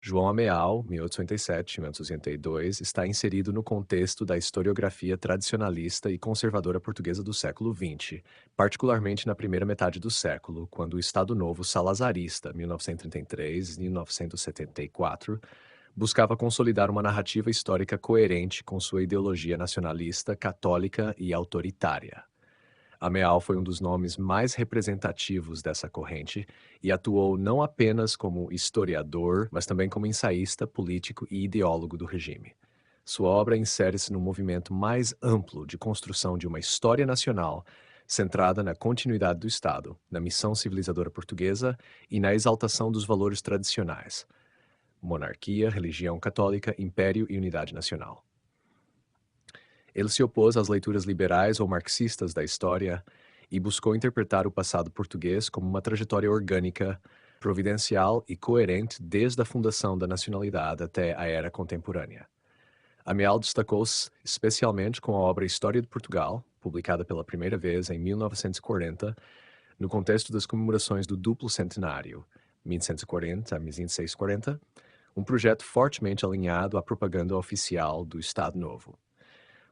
João Ameal, 1887-1882, está inserido no contexto da historiografia tradicionalista e conservadora portuguesa do século XX, particularmente na primeira metade do século, quando o Estado Novo salazarista, 1933-1974, buscava consolidar uma narrativa histórica coerente com sua ideologia nacionalista, católica e autoritária. Ameal foi um dos nomes mais representativos dessa corrente e atuou não apenas como historiador, mas também como ensaísta, político e ideólogo do regime. Sua obra insere-se no movimento mais amplo de construção de uma história nacional centrada na continuidade do Estado, na missão civilizadora portuguesa e na exaltação dos valores tradicionais: monarquia, religião católica, império e unidade nacional. Ele se opôs às leituras liberais ou marxistas da história e buscou interpretar o passado português como uma trajetória orgânica, providencial e coerente desde a fundação da nacionalidade até a era contemporânea. Amial destacou-se especialmente com a obra História de Portugal, publicada pela primeira vez em 1940, no contexto das comemorações do duplo centenário, 1540 a 1640, um projeto fortemente alinhado à propaganda oficial do Estado Novo.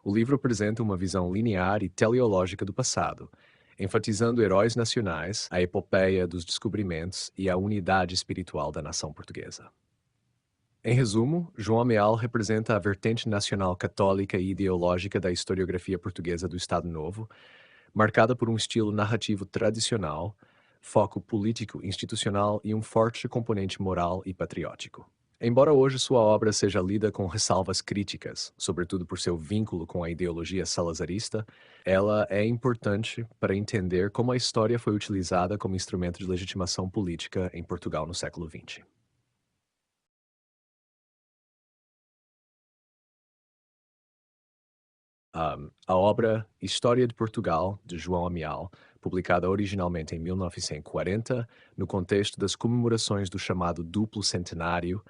O livro apresenta uma visão linear e teleológica do passado, enfatizando heróis nacionais, a epopeia dos descobrimentos e a unidade espiritual da nação portuguesa. Em resumo, João Ameal representa a vertente nacional católica e ideológica da historiografia portuguesa do Estado Novo, marcada por um estilo narrativo tradicional, foco político institucional e um forte componente moral e patriótico. Embora hoje sua obra seja lida com ressalvas críticas, sobretudo por seu vínculo com a ideologia salazarista, ela é importante para entender como a história foi utilizada como instrumento de legitimação política em Portugal no século XX. A obra História de Portugal, de João Amial, publicada originalmente em 1940, no contexto das comemorações do chamado Duplo Centenário,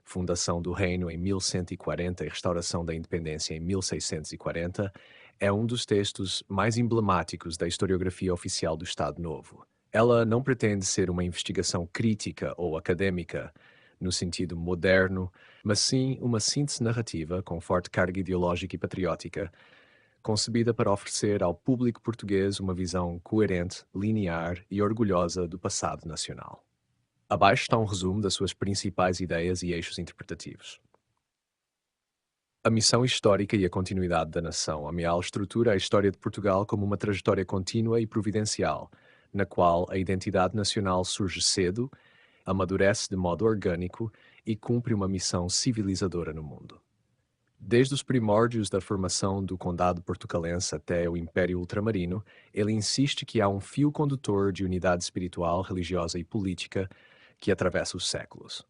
fundação do Reino em 1140 e restauração da Independência em 1640, é um dos textos mais emblemáticos da historiografia oficial do Estado Novo. Ela não pretende ser uma investigação crítica ou acadêmica, no sentido moderno, mas sim uma síntese narrativa com forte carga ideológica e patriótica, concebida para oferecer ao público português uma visão coerente, linear e orgulhosa do passado nacional. Abaixo está um resumo das suas principais ideias e eixos interpretativos. A missão histórica e a continuidade da nação. Amial estrutura a história de Portugal como uma trajetória contínua e providencial, na qual a identidade nacional surge cedo, amadurece de modo orgânico e cumpre uma missão civilizadora no mundo. Desde os primórdios da formação do Condado Portucalense até o Império Ultramarino, ele insiste que há um fio condutor de unidade espiritual, religiosa e política que atravessa os séculos.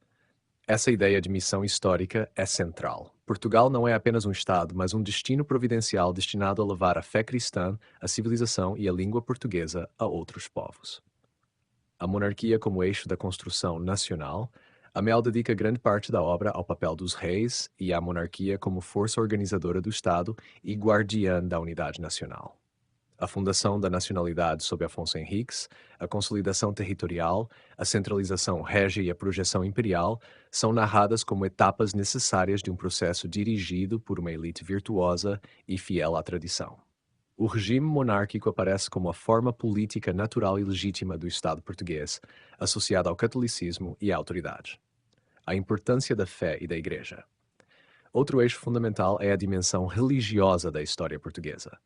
Essa ideia de missão histórica é central. Portugal não é apenas um Estado, mas um destino providencial destinado a levar a fé cristã, a civilização e a língua portuguesa a outros povos. A monarquia como eixo da construção nacional, Amel dedica grande parte da obra ao papel dos reis e à monarquia como força organizadora do Estado e guardiã da unidade nacional. A fundação da nacionalidade sob Afonso Henriques, a consolidação territorial, a centralização régia e a projeção imperial são narradas como etapas necessárias de um processo dirigido por uma elite virtuosa e fiel à tradição. O regime monárquico aparece como a forma política natural e legítima do Estado português, associada ao catolicismo e à autoridade. A importância da fé e da Igreja. Outro eixo fundamental é a dimensão religiosa da história portuguesa.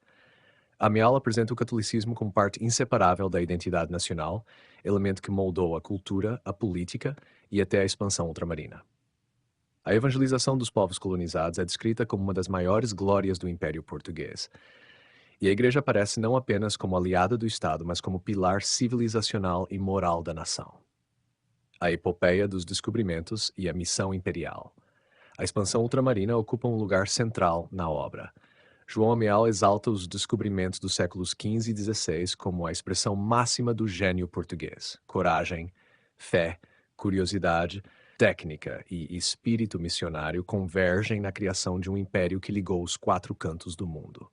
Amial apresenta o catolicismo como parte inseparável da identidade nacional, elemento que moldou a cultura, a política e até a expansão ultramarina. A evangelização dos povos colonizados é descrita como uma das maiores glórias do Império Português. E a Igreja aparece não apenas como aliada do Estado, mas como pilar civilizacional e moral da nação. A epopeia dos descobrimentos e a missão imperial. A expansão ultramarina ocupa um lugar central na obra. João Amial exalta os descobrimentos dos séculos XV e XVI como a expressão máxima do gênio português. Coragem, fé, curiosidade, técnica e espírito missionário convergem na criação de um império que ligou os quatro cantos do mundo.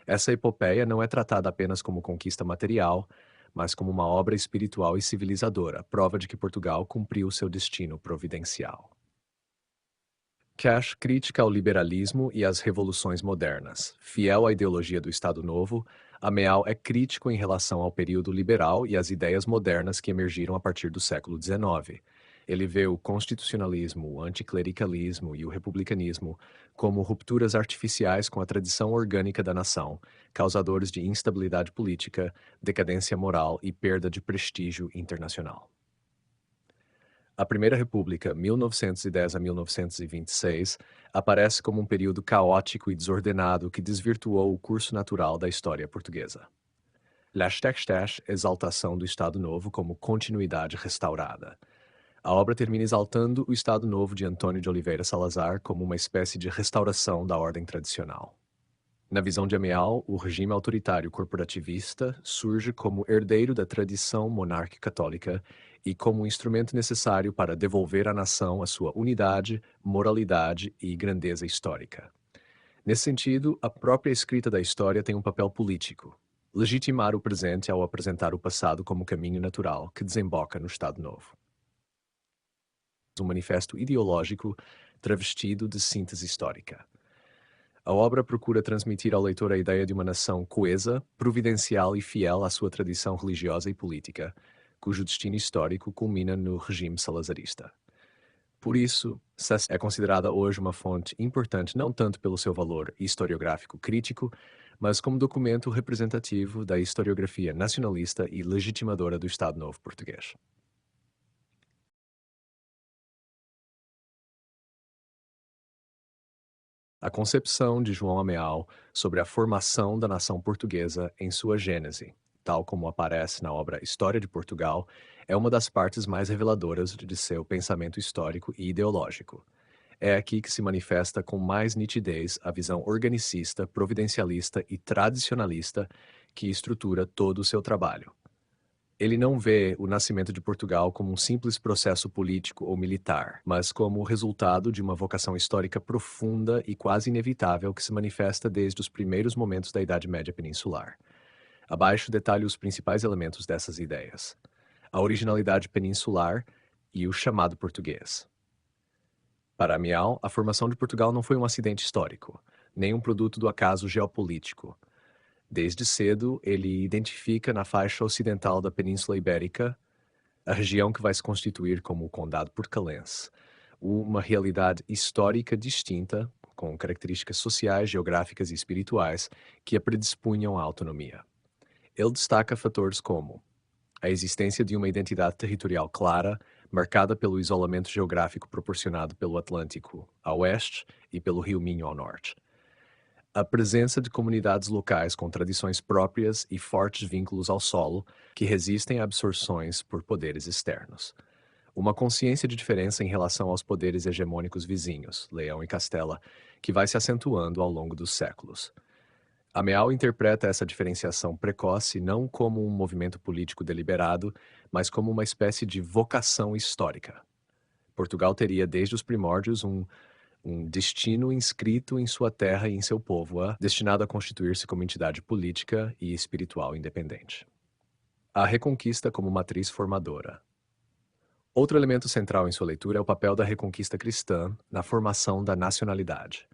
Essa epopeia não é tratada apenas como conquista material, mas como uma obra espiritual e civilizadora, prova de que Portugal cumpriu seu destino providencial. Cash crítica ao liberalismo e às revoluções modernas. Fiel à ideologia do Estado Novo, Ameal é crítico em relação ao período liberal e às ideias modernas que emergiram a partir do século XIX. Ele vê o constitucionalismo, o anticlericalismo e o republicanismo como rupturas artificiais com a tradição orgânica da nação, causadores de instabilidade política, decadência moral e perda de prestígio internacional. A Primeira República, 1910 a 1926, aparece como um período caótico e desordenado que desvirtuou o curso natural da história portuguesa. Lach-Tech-Tech, exaltação do Estado Novo como continuidade restaurada. A obra termina exaltando o Estado Novo de Antônio de Oliveira Salazar como uma espécie de restauração da ordem tradicional. Na visão de Amial, o regime autoritário corporativista surge como herdeiro da tradição monárquica católica e como um instrumento necessário para devolver à nação a sua unidade, moralidade e grandeza histórica. Nesse sentido, a própria escrita da história tem um papel político. Legitimar o presente ao apresentar o passado como caminho natural que desemboca no Estado Novo. Um manifesto ideológico travestido de síntese histórica. A obra procura transmitir ao leitor a ideia de uma nação coesa, providencial e fiel à sua tradição religiosa e política, cujo destino histórico culmina no regime salazarista. Por isso, Sass é considerada hoje uma fonte importante não tanto pelo seu valor historiográfico crítico, mas como documento representativo da historiografia nacionalista e legitimadora do Estado Novo português. A concepção de João Ameal sobre a formação da nação portuguesa em sua gênese, tal como aparece na obra História de Portugal, é uma das partes mais reveladoras de seu pensamento histórico e ideológico. É aqui que se manifesta com mais nitidez a visão organicista, providencialista e tradicionalista que estrutura todo o seu trabalho. Ele não vê o nascimento de Portugal como um simples processo político ou militar, mas como o resultado de uma vocação histórica profunda e quase inevitável que se manifesta desde os primeiros momentos da Idade Média peninsular. Abaixo detalho os principais elementos dessas ideias: a originalidade peninsular e o chamado português. Para Amial, a formação de Portugal não foi um acidente histórico, nem um produto do acaso geopolítico. Desde cedo, ele identifica na faixa ocidental da Península Ibérica a região que vai se constituir como o Condado Portucalense, uma realidade histórica distinta, com características sociais, geográficas e espirituais que a predispunham à autonomia. Ele destaca fatores como a existência de uma identidade territorial clara, marcada pelo isolamento geográfico proporcionado pelo Atlântico a oeste e pelo Rio Minho ao norte. A presença de comunidades locais com tradições próprias e fortes vínculos ao solo, que resistem a absorções por poderes externos. Uma consciência de diferença em relação aos poderes hegemônicos vizinhos, Leão e Castela, que vai se acentuando ao longo dos séculos. Ameal interpreta essa diferenciação precoce não como um movimento político deliberado, mas como uma espécie de vocação histórica. Portugal teria desde os primórdios um destino inscrito em sua terra e em seu povo, destinado a constituir-se como entidade política e espiritual independente. A Reconquista como matriz formadora. Outro elemento central em sua leitura é o papel da Reconquista cristã na formação da nacionalidade.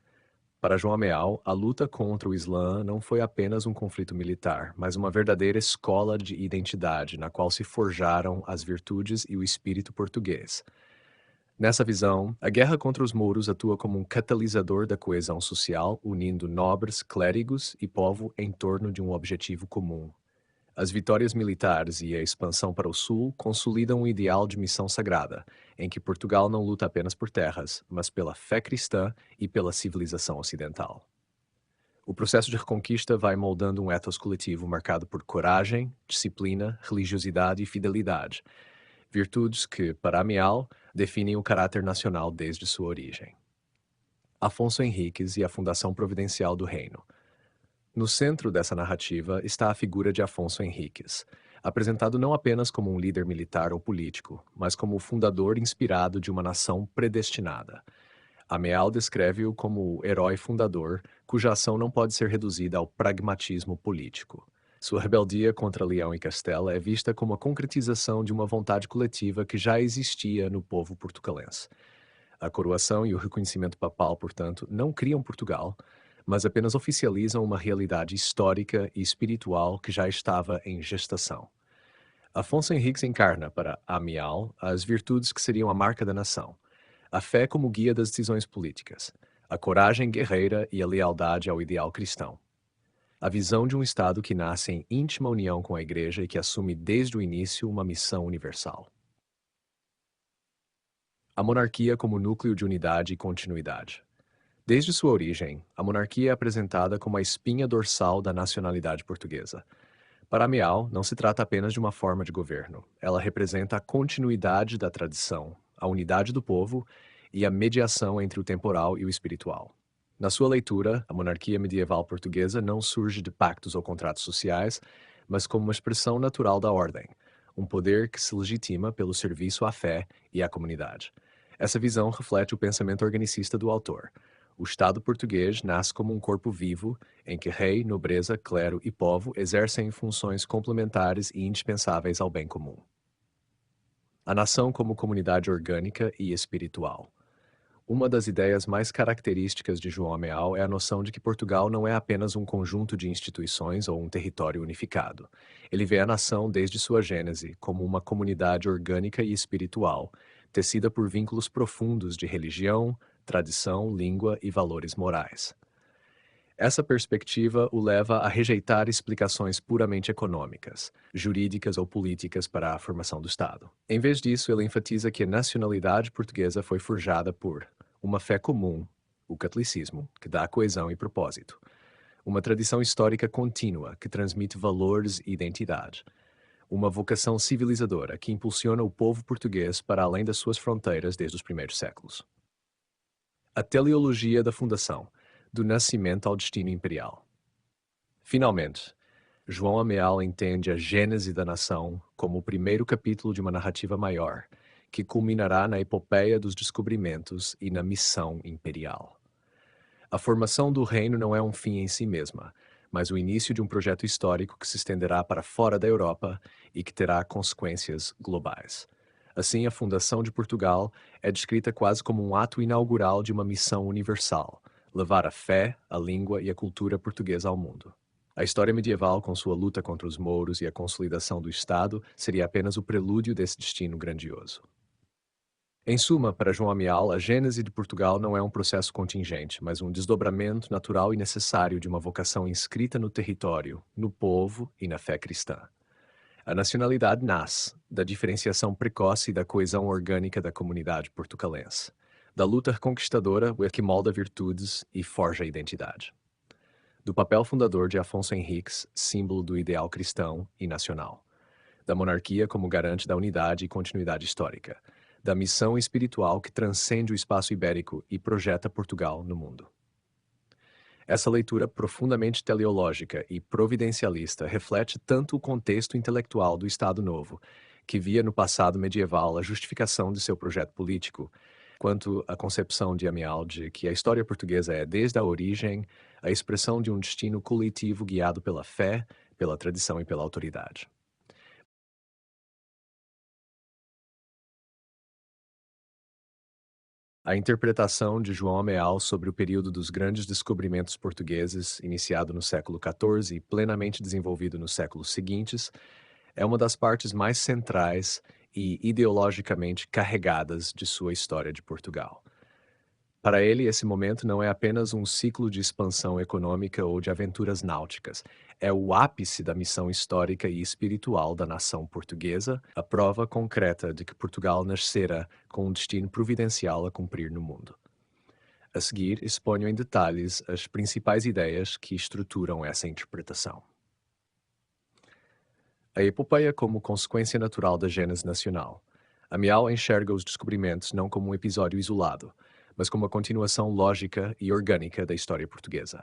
Para João Ameal, a luta contra o Islã não foi apenas um conflito militar, mas uma verdadeira escola de identidade na qual se forjaram as virtudes e o espírito português. Nessa visão, a guerra contra os mouros atua como um catalisador da coesão social, unindo nobres, clérigos e povo em torno de um objetivo comum. As vitórias militares e a expansão para o sul consolidam um ideal de missão sagrada, em que Portugal não luta apenas por terras, mas pela fé cristã e pela civilização ocidental. O processo de reconquista vai moldando um ethos coletivo marcado por coragem, disciplina, religiosidade e fidelidade, virtudes que, para Amial, definem o caráter nacional desde sua origem. Afonso Henriques e a fundação providencial do reino. No centro dessa narrativa está a figura de Afonso Henriques, apresentado não apenas como um líder militar ou político, mas como o fundador inspirado de uma nação predestinada. Ameal descreve-o como o herói fundador, cuja ação não pode ser reduzida ao pragmatismo político. Sua rebeldia contra Leão e Castela é vista como a concretização de uma vontade coletiva que já existia no povo portucalense. A coroação e o reconhecimento papal, portanto, não criam Portugal, mas apenas oficializam uma realidade histórica e espiritual que já estava em gestação. Afonso Henriques encarna para Amial as virtudes que seriam a marca da nação: a fé como guia das decisões políticas, a coragem guerreira e a lealdade ao ideal cristão. A visão de um Estado que nasce em íntima união com a Igreja e que assume desde o início uma missão universal. A monarquia como núcleo de unidade e continuidade. Desde sua origem, a monarquia é apresentada como a espinha dorsal da nacionalidade portuguesa. Para Amial, não se trata apenas de uma forma de governo. Ela representa a continuidade da tradição, a unidade do povo e a mediação entre o temporal e o espiritual. Na sua leitura, a monarquia medieval portuguesa não surge de pactos ou contratos sociais, mas como uma expressão natural da ordem, um poder que se legitima pelo serviço à fé e à comunidade. Essa visão reflete o pensamento organicista do autor. O Estado português nasce como um corpo vivo, em que rei, nobreza, clero e povo exercem funções complementares e indispensáveis ao bem comum. A nação como comunidade orgânica e espiritual. Uma das ideias mais características de João Ameal é a noção de que Portugal não é apenas um conjunto de instituições ou um território unificado. Ele vê a nação desde sua gênese como uma comunidade orgânica e espiritual, tecida por vínculos profundos de religião, tradição, língua e valores morais. Essa perspectiva o leva a rejeitar explicações puramente econômicas, jurídicas ou políticas para a formação do Estado. Em vez disso, ele enfatiza que a nacionalidade portuguesa foi forjada por uma fé comum, o catolicismo, que dá coesão e propósito, uma tradição histórica contínua que transmite valores e identidade, uma vocação civilizadora que impulsiona o povo português para além das suas fronteiras desde os primeiros séculos. A teleologia da fundação, do nascimento ao destino imperial. Finalmente, João Ameal entende a gênese da nação como o primeiro capítulo de uma narrativa maior, que culminará na epopeia dos descobrimentos e na missão imperial. A formação do reino não é um fim em si mesma, mas o início de um projeto histórico que se estenderá para fora da Europa e que terá consequências globais. Assim, a fundação de Portugal é descrita quase como um ato inaugural de uma missão universal: levar a fé, a língua e a cultura portuguesa ao mundo. A história medieval, com sua luta contra os mouros e a consolidação do Estado, seria apenas o prelúdio desse destino grandioso. Em suma, para João Amial, a gênese de Portugal não é um processo contingente, mas um desdobramento natural e necessário de uma vocação inscrita no território, no povo e na fé cristã. A nacionalidade nasce da diferenciação precoce e da coesão orgânica da comunidade portucalense, da luta conquistadora que molda virtudes e forja a identidade, do papel fundador de Afonso Henriques, símbolo do ideal cristão e nacional, da monarquia como garante da unidade e continuidade histórica, da missão espiritual que transcende o espaço ibérico e projeta Portugal no mundo. Essa leitura profundamente teleológica e providencialista reflete tanto o contexto intelectual do Estado Novo, que via no passado medieval a justificação de seu projeto político, quanto a concepção de Amial de que a história portuguesa é, desde a origem, a expressão de um destino coletivo guiado pela fé, pela tradição e pela autoridade. A interpretação de João Ameal sobre o período dos grandes descobrimentos portugueses, iniciado no século XIV e plenamente desenvolvido nos séculos seguintes, é uma das partes mais centrais e ideologicamente carregadas de sua história de Portugal. Para ele, esse momento não é apenas um ciclo de expansão econômica ou de aventuras náuticas. É o ápice da missão histórica e espiritual da nação portuguesa, a prova concreta de que Portugal nascera com um destino providencial a cumprir no mundo. A seguir, exponho em detalhes as principais ideias que estruturam essa interpretação. A epopeia como consequência natural da gênese nacional. Amial enxerga os descobrimentos não como um episódio isolado, mas como a continuação lógica e orgânica da história portuguesa.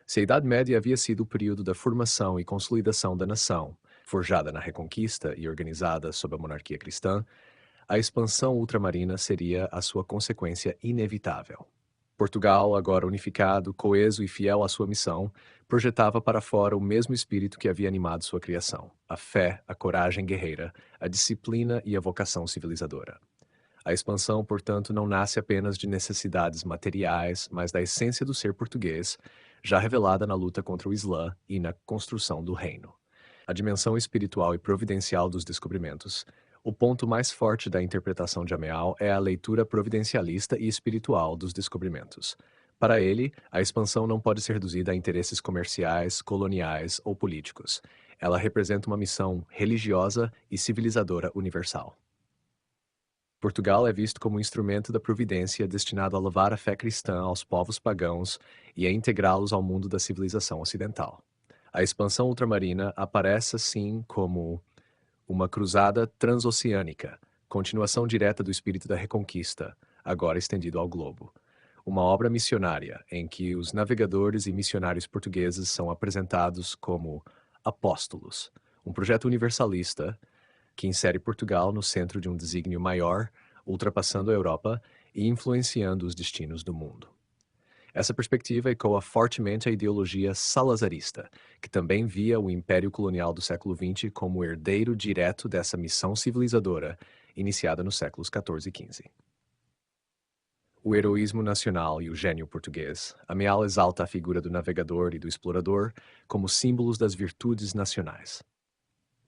Se a Idade Média havia sido o período da formação e consolidação da nação, forjada na Reconquista e organizada sob a monarquia cristã, a expansão ultramarina seria a sua consequência inevitável. Portugal, agora unificado, coeso e fiel à sua missão, projetava para fora o mesmo espírito que havia animado sua criação: a fé, a coragem guerreira, a disciplina e a vocação civilizadora. A expansão, portanto, não nasce apenas de necessidades materiais, mas da essência do ser português, já revelada na luta contra o Islã e na construção do reino. A dimensão espiritual e providencial dos descobrimentos. O ponto mais forte da interpretação de Ameal é a leitura providencialista e espiritual dos descobrimentos. Para ele, a expansão não pode ser reduzida a interesses comerciais, coloniais ou políticos. Ela representa uma missão religiosa e civilizadora universal. Portugal é visto como um instrumento da providência destinado a levar a fé cristã aos povos pagãos e a integrá-los ao mundo da civilização ocidental. A expansão ultramarina aparece, assim, como uma cruzada transoceânica, continuação direta do espírito da Reconquista, agora estendido ao globo. Uma obra missionária em que os navegadores e missionários portugueses são apresentados como apóstolos, um projeto universalista que insere Portugal no centro de um desígnio maior, ultrapassando a Europa e influenciando os destinos do mundo. Essa perspectiva ecoa fortemente a ideologia salazarista, que também via o Império Colonial do século XX como herdeiro direto dessa missão civilizadora iniciada nos séculos XIV e XV. O heroísmo nacional e o gênio português. Ameal exalta a figura do navegador e do explorador como símbolos das virtudes nacionais.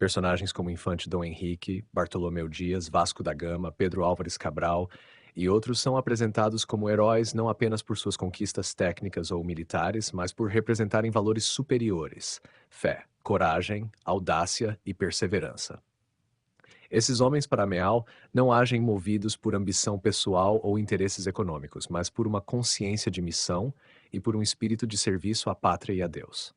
Personagens como Infante Dom Henrique, Bartolomeu Dias, Vasco da Gama, Pedro Álvares Cabral e outros são apresentados como heróis não apenas por suas conquistas técnicas ou militares, mas por representarem valores superiores: fé, coragem, audácia e perseverança. Esses homens para Meal não agem movidos por ambição pessoal ou interesses econômicos, mas por uma consciência de missão e por um espírito de serviço à pátria e a Deus.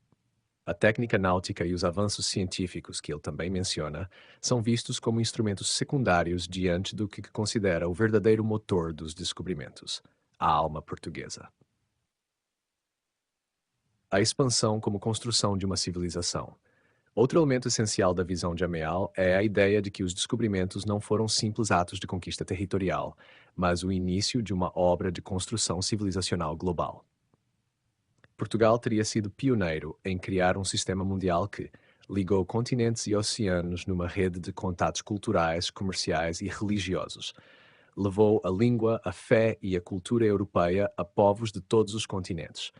A técnica náutica e os avanços científicos que ele também menciona são vistos como instrumentos secundários diante do que considera o verdadeiro motor dos descobrimentos, a alma portuguesa. A expansão como construção de uma civilização. Outro elemento essencial da visão de Ameal é a ideia de que os descobrimentos não foram simples atos de conquista territorial, mas o início de uma obra de construção civilizacional global. Portugal teria sido pioneiro em criar um sistema mundial que ligou continentes e oceanos numa rede de contatos culturais, comerciais e religiosos. Levou a língua, a fé e a cultura europeia a povos de todos os continentes.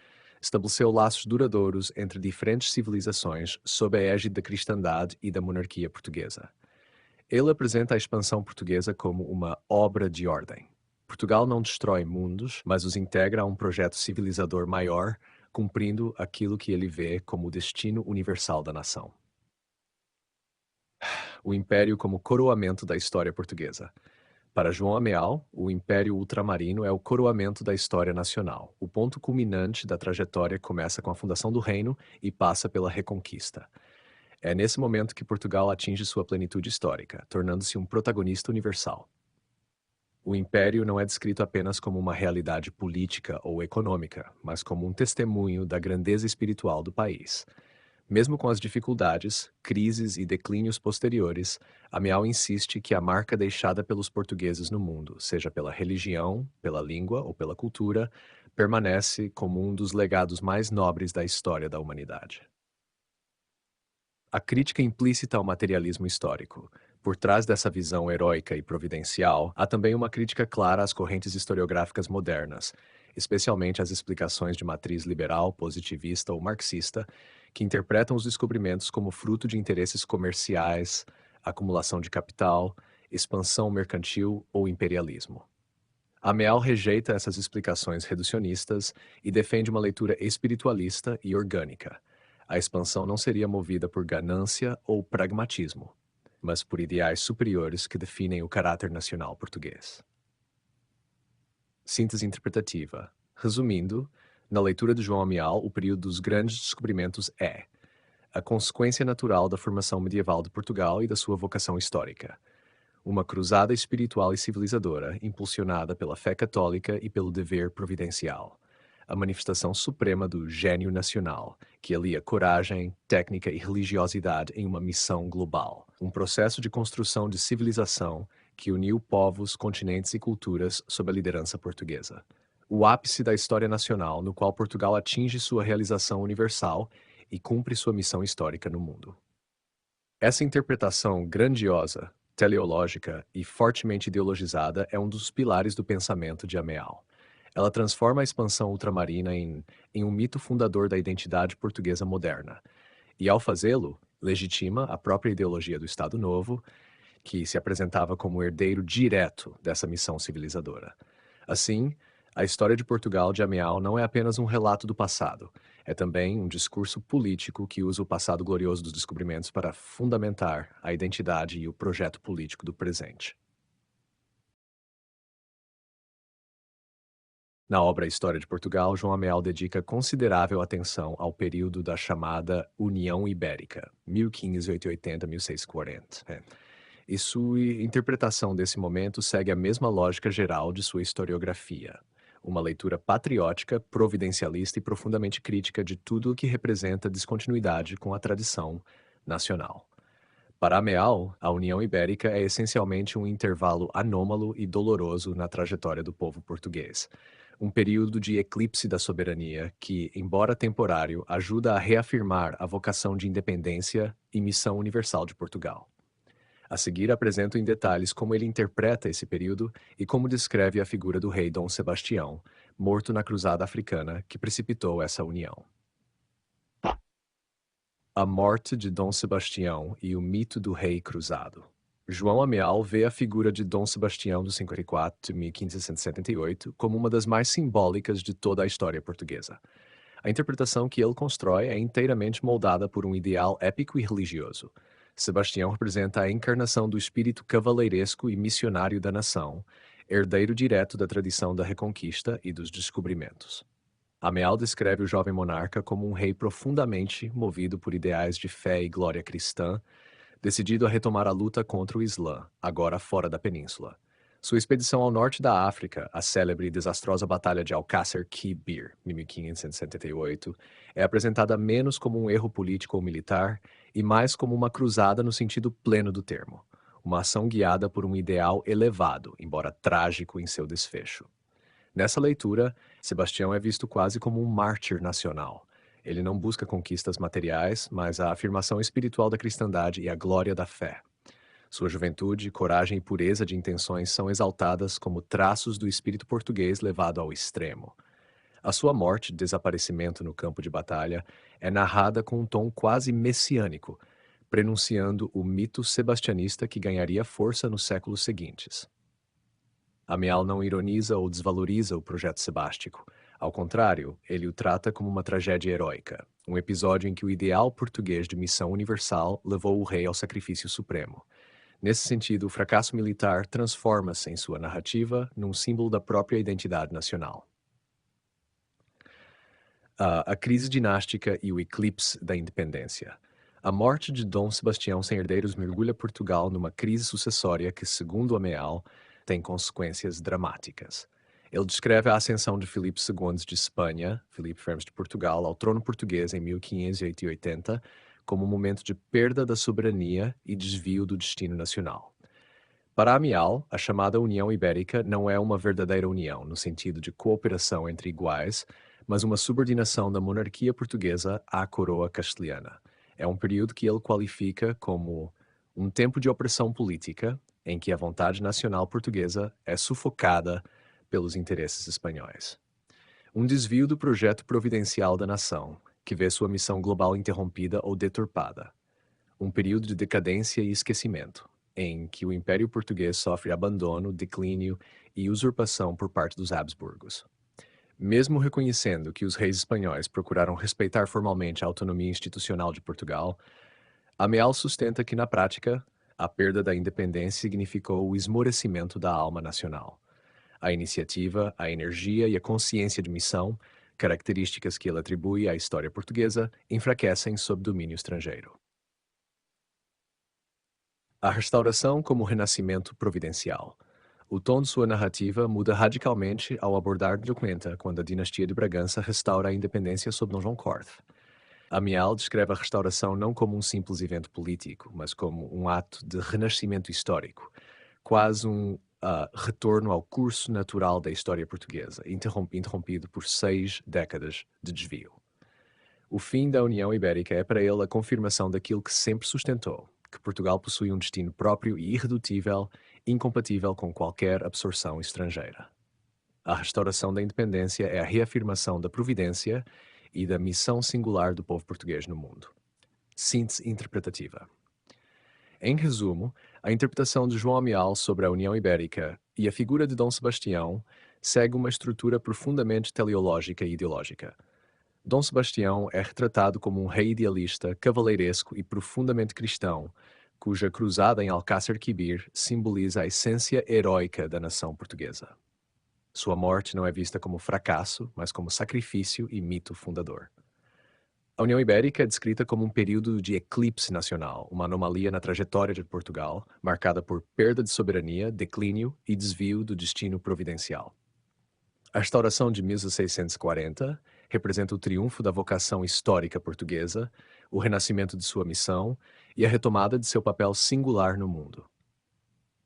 Estabeleceu laços duradouros entre diferentes civilizações sob a égide da cristandade e da monarquia portuguesa. Ele apresenta a expansão portuguesa como uma obra de ordem. Portugal não destrói mundos, mas os integra a um projeto civilizador maior, cumprindo aquilo que ele vê como o destino universal da nação. O Império como coroamento da história portuguesa. Para João Ameal, o Império Ultramarino é o coroamento da história nacional. O ponto culminante da trajetória começa com a fundação do reino e passa pela Reconquista. É nesse momento que Portugal atinge sua plenitude histórica, tornando-se um protagonista universal. O império não é descrito apenas como uma realidade política ou econômica, mas como um testemunho da grandeza espiritual do país. Mesmo com as dificuldades, crises e declínios posteriores, Amial insiste que a marca deixada pelos portugueses no mundo, seja pela religião, pela língua ou pela cultura, permanece como um dos legados mais nobres da história da humanidade. A crítica implícita ao materialismo histórico. Por trás dessa visão heróica e providencial, há também uma crítica clara às correntes historiográficas modernas, especialmente às explicações de matriz liberal, positivista ou marxista, que interpretam os descobrimentos como fruto de interesses comerciais, acumulação de capital, expansão mercantil ou imperialismo. Ameal rejeita essas explicações reducionistas e defende uma leitura espiritualista e orgânica. A expansão não seria movida por ganância ou pragmatismo, mas por ideais superiores que definem o caráter nacional português. Síntese interpretativa. Resumindo, na leitura de João Amial, o período dos grandes descobrimentos é a consequência natural da formação medieval de Portugal e da sua vocação histórica. Uma cruzada espiritual e civilizadora, impulsionada pela fé católica e pelo dever providencial. A manifestação suprema do gênio nacional, que alia coragem, técnica e religiosidade em uma missão global. Um processo de construção de civilização que uniu povos, continentes e culturas sob a liderança portuguesa. O ápice da história nacional, no qual Portugal atinge sua realização universal e cumpre sua missão histórica no mundo. Essa interpretação grandiosa teleológica e fortemente ideologizada é um dos pilares do pensamento de Ameal. Ela transforma a expansão ultramarina em um mito fundador da identidade portuguesa moderna, e, ao fazê-lo, legitima a própria ideologia do Estado Novo, que se apresentava como herdeiro direto dessa missão civilizadora. Assim, a história de Portugal de Ameal não é apenas um relato do passado, é também um discurso político que usa o passado glorioso dos descobrimentos para fundamentar a identidade e o projeto político do presente. Na obra História de Portugal, João Ameal dedica considerável atenção ao período da chamada União Ibérica, 1580-1640. E sua interpretação desse momento segue a mesma lógica geral de sua historiografia, uma leitura patriótica, providencialista e profundamente crítica de tudo o que representa descontinuidade com a tradição nacional. Para Ameal, a União Ibérica é essencialmente um intervalo anômalo e doloroso na trajetória do povo português. Um período de eclipse da soberania que, embora temporário, ajuda a reafirmar a vocação de independência e missão universal de Portugal. A seguir, apresento em detalhes como ele interpreta esse período e como descreve a figura do rei Dom Sebastião, morto na cruzada africana que precipitou essa união. A morte de Dom Sebastião e o mito do rei cruzado. João Ameal vê a figura de Dom Sebastião do 54 1578 como uma das mais simbólicas de toda a história portuguesa. A interpretação que ele constrói é inteiramente moldada por um ideal épico e religioso. Sebastião representa a encarnação do espírito cavaleiresco e missionário da nação, herdeiro direto da tradição da Reconquista e dos descobrimentos. Ameal descreve o jovem monarca como um rei profundamente movido por ideais de fé e glória cristã, decidido a retomar a luta contra o Islã, agora fora da península. Sua expedição ao norte da África, a célebre e desastrosa Batalha de Alcácer Quibir, 1578, é apresentada menos como um erro político ou militar e mais como uma cruzada no sentido pleno do termo, uma ação guiada por um ideal elevado, embora trágico em seu desfecho. Nessa leitura, Sebastião é visto quase como um mártir nacional. Ele não busca conquistas materiais, mas a afirmação espiritual da cristandade e a glória da fé. Sua juventude, coragem e pureza de intenções são exaltadas como traços do espírito português levado ao extremo. A sua morte e desaparecimento no campo de batalha é narrada com um tom quase messiânico, prenunciando o mito sebastianista que ganharia força nos séculos seguintes. Amial não ironiza ou desvaloriza o projeto sebástico. Ao contrário, ele o trata como uma tragédia heróica, um episódio em que o ideal português de missão universal levou o rei ao sacrifício supremo. Nesse sentido, o fracasso militar transforma-se em sua narrativa num símbolo da própria identidade nacional. A crise dinástica e o eclipse da independência. A morte de Dom Sebastião sem herdeiros mergulha Portugal numa crise sucessória que, segundo Ameal, tem consequências dramáticas. Ele descreve a ascensão de Filipe II de Espanha, Filipe Fermes de Portugal, ao trono português em 1580, como um momento de perda da soberania e desvio do destino nacional. Para Amial, a chamada União Ibérica não é uma verdadeira união, no sentido de cooperação entre iguais, mas uma subordinação da monarquia portuguesa à coroa castelhana. É um período que ele qualifica como um tempo de opressão política, em que a vontade nacional portuguesa é sufocada pelos interesses espanhóis. Um desvio do projeto providencial da nação, que vê sua missão global interrompida ou deturpada. Um período de decadência e esquecimento, em que o Império Português sofre abandono, declínio e usurpação por parte dos Habsburgos. Mesmo reconhecendo que os reis espanhóis procuraram respeitar formalmente a autonomia institucional de Portugal, Ameal sustenta que, na prática, a perda da independência significou o esmorecimento da alma nacional. A iniciativa, a energia e a consciência de missão, características que ele atribui à história portuguesa, enfraquecem sob domínio estrangeiro. A restauração como renascimento providencial. O tom de sua narrativa muda radicalmente ao abordar Docuenta quando a dinastia de Bragança restaura a independência sob Dom João IV. Amial descreve a restauração não como um simples evento político, mas como um ato de renascimento histórico, quase um retorno ao curso natural da história portuguesa, interrompido por 6 décadas de desvio. O fim da União Ibérica é para ele a confirmação daquilo que sempre sustentou, que Portugal possui um destino próprio e irredutível, incompatível com qualquer absorção estrangeira. A restauração da independência é a reafirmação da providência e da missão singular do povo português no mundo. Síntese interpretativa. Em resumo, a interpretação de João Amial sobre a União Ibérica e a figura de Dom Sebastião segue uma estrutura profundamente teleológica e ideológica. Dom Sebastião é retratado como um rei idealista, cavaleiresco e profundamente cristão, cuja cruzada em Alcácer Quibir simboliza a essência heróica da nação portuguesa. Sua morte não é vista como fracasso, mas como sacrifício e mito fundador. A União Ibérica é descrita como um período de eclipse nacional, uma anomalia na trajetória de Portugal, marcada por perda de soberania, declínio e desvio do destino providencial. A restauração de 1640 representa o triunfo da vocação histórica portuguesa, o renascimento de sua missão e a retomada de seu papel singular no mundo.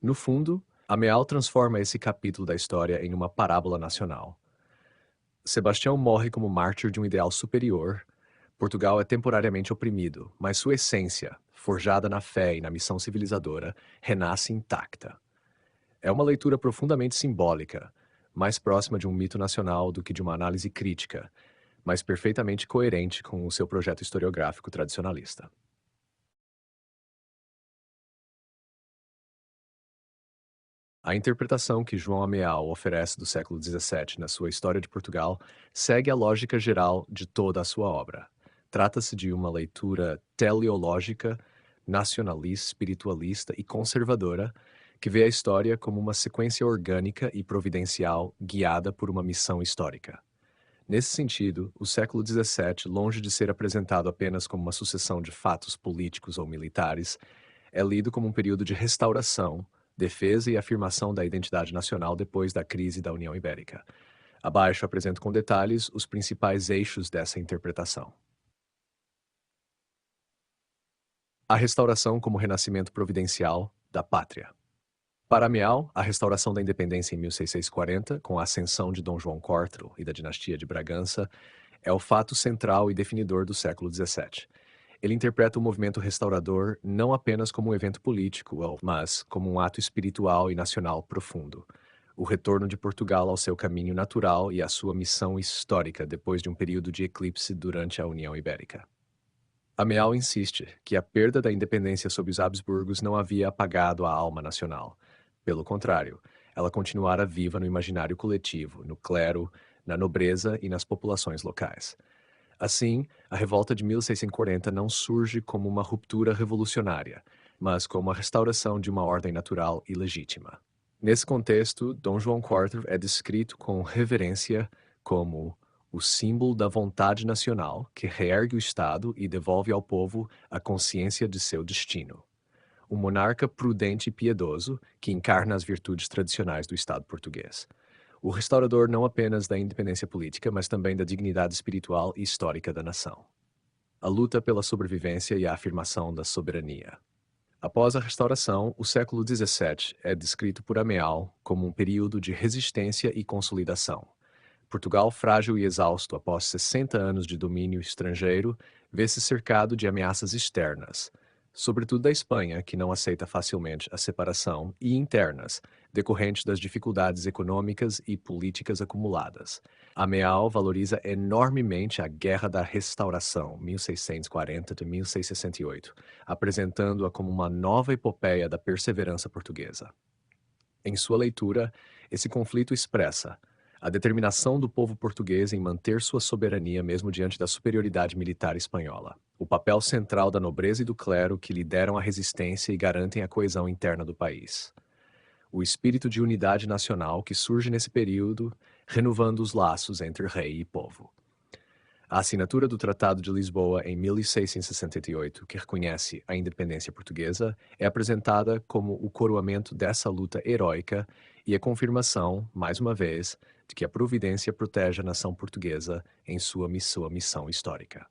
No fundo, Ameal transforma esse capítulo da história em uma parábola nacional. Sebastião morre como mártir de um ideal superior. Portugal é temporariamente oprimido, mas sua essência, forjada na fé e na missão civilizadora, renasce intacta. É uma leitura profundamente simbólica, mais próxima de um mito nacional do que de uma análise crítica, mas perfeitamente coerente com o seu projeto historiográfico tradicionalista. A interpretação que João Ameal oferece do século XVII na sua História de Portugal segue a lógica geral de toda a sua obra. Trata-se de uma leitura teleológica, nacionalista, espiritualista e conservadora que vê a história como uma sequência orgânica e providencial guiada por uma missão histórica. Nesse sentido, o século XVII, longe de ser apresentado apenas como uma sucessão de fatos políticos ou militares, é lido como um período de restauração, defesa e afirmação da identidade nacional depois da crise da União Ibérica. Abaixo apresento com detalhes os principais eixos dessa interpretação. A restauração como renascimento providencial da pátria. Para Amial, a restauração da independência em 1640, com a ascensão de Dom João IV e da dinastia de Bragança, é o fato central e definidor do século XVII. Ele interpreta o movimento restaurador não apenas como um evento político, mas como um ato espiritual e nacional profundo. O retorno de Portugal ao seu caminho natural e à sua missão histórica depois de um período de eclipse durante a União Ibérica. Ameal insiste que a perda da independência sob os Habsburgos não havia apagado a alma nacional. Pelo contrário, ela continuara viva no imaginário coletivo, no clero, na nobreza e nas populações locais. Assim, a revolta de 1640 não surge como uma ruptura revolucionária, mas como a restauração de uma ordem natural e legítima. Nesse contexto, Dom João IV é descrito com reverência como o símbolo da vontade nacional que reergue o Estado e devolve ao povo a consciência de seu destino. Um monarca prudente e piedoso que encarna as virtudes tradicionais do Estado português. O restaurador não apenas da independência política, mas também da dignidade espiritual e histórica da nação. A luta pela sobrevivência e a afirmação da soberania. Após a restauração, o século XVII é descrito por Ameal como um período de resistência e consolidação. Portugal, frágil e exausto após 60 anos de domínio estrangeiro, vê-se cercado de ameaças externas, sobretudo da Espanha, que não aceita facilmente a separação, e internas, decorrentes das dificuldades econômicas e políticas acumuladas. Ameal valoriza enormemente a Guerra da Restauração, 1640-1668, apresentando-a como uma nova epopeia da perseverança portuguesa. Em sua leitura, esse conflito expressa a determinação do povo português em manter sua soberania mesmo diante da superioridade militar espanhola, o papel central da nobreza e do clero que lideram a resistência e garantem a coesão interna do país, o espírito de unidade nacional que surge nesse período, renovando os laços entre rei e povo. A assinatura do Tratado de Lisboa em 1668, que reconhece a independência portuguesa, é apresentada como o coroamento dessa luta heróica e a confirmação, mais uma vez, de que a providência protege a nação portuguesa em sua missão histórica.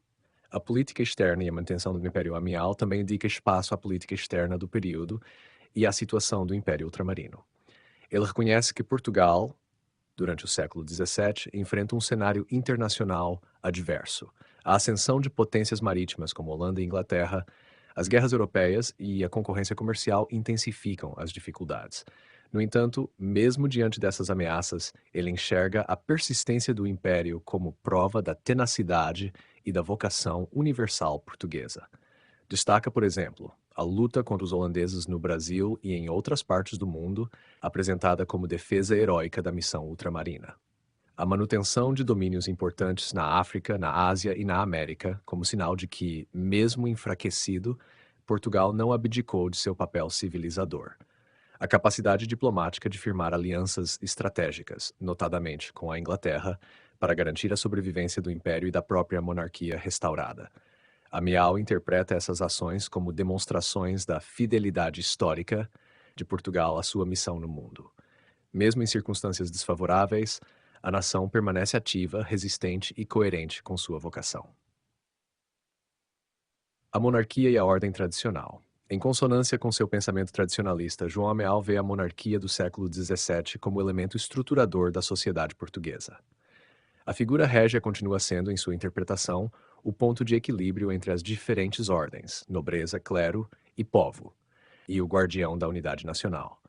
A política externa e a manutenção do Império Amial também indica espaço à política externa do período e à situação do Império Ultramarino. Ele reconhece que Portugal, durante o século XVII, enfrenta um cenário internacional adverso. A ascensão de potências marítimas como Holanda e Inglaterra, As guerras europeias e a concorrência comercial intensificam as dificuldades. No entanto, mesmo diante dessas ameaças, ele enxerga a persistência do império como prova da tenacidade e da vocação universal portuguesa. Destaca, por exemplo, a luta contra os holandeses no Brasil e em outras partes do mundo, apresentada como defesa heróica da missão ultramarina. A manutenção de domínios importantes na África, na Ásia e na América, como sinal de que, mesmo enfraquecido, Portugal não abdicou de seu papel civilizador. A capacidade diplomática de firmar alianças estratégicas, notadamente com a Inglaterra, para garantir a sobrevivência do império e da própria monarquia restaurada. Amial interpreta essas ações como demonstrações da fidelidade histórica de Portugal à sua missão no mundo. Mesmo em circunstâncias desfavoráveis, a nação permanece ativa, resistente e coerente com sua vocação. A monarquia e a ordem tradicional. Em consonância com seu pensamento tradicionalista, João Ameal vê a monarquia do século XVII como elemento estruturador da sociedade portuguesa. A figura régia continua sendo, em sua interpretação, o ponto de equilíbrio entre as diferentes ordens, nobreza, clero e povo, e o guardião da unidade nacional.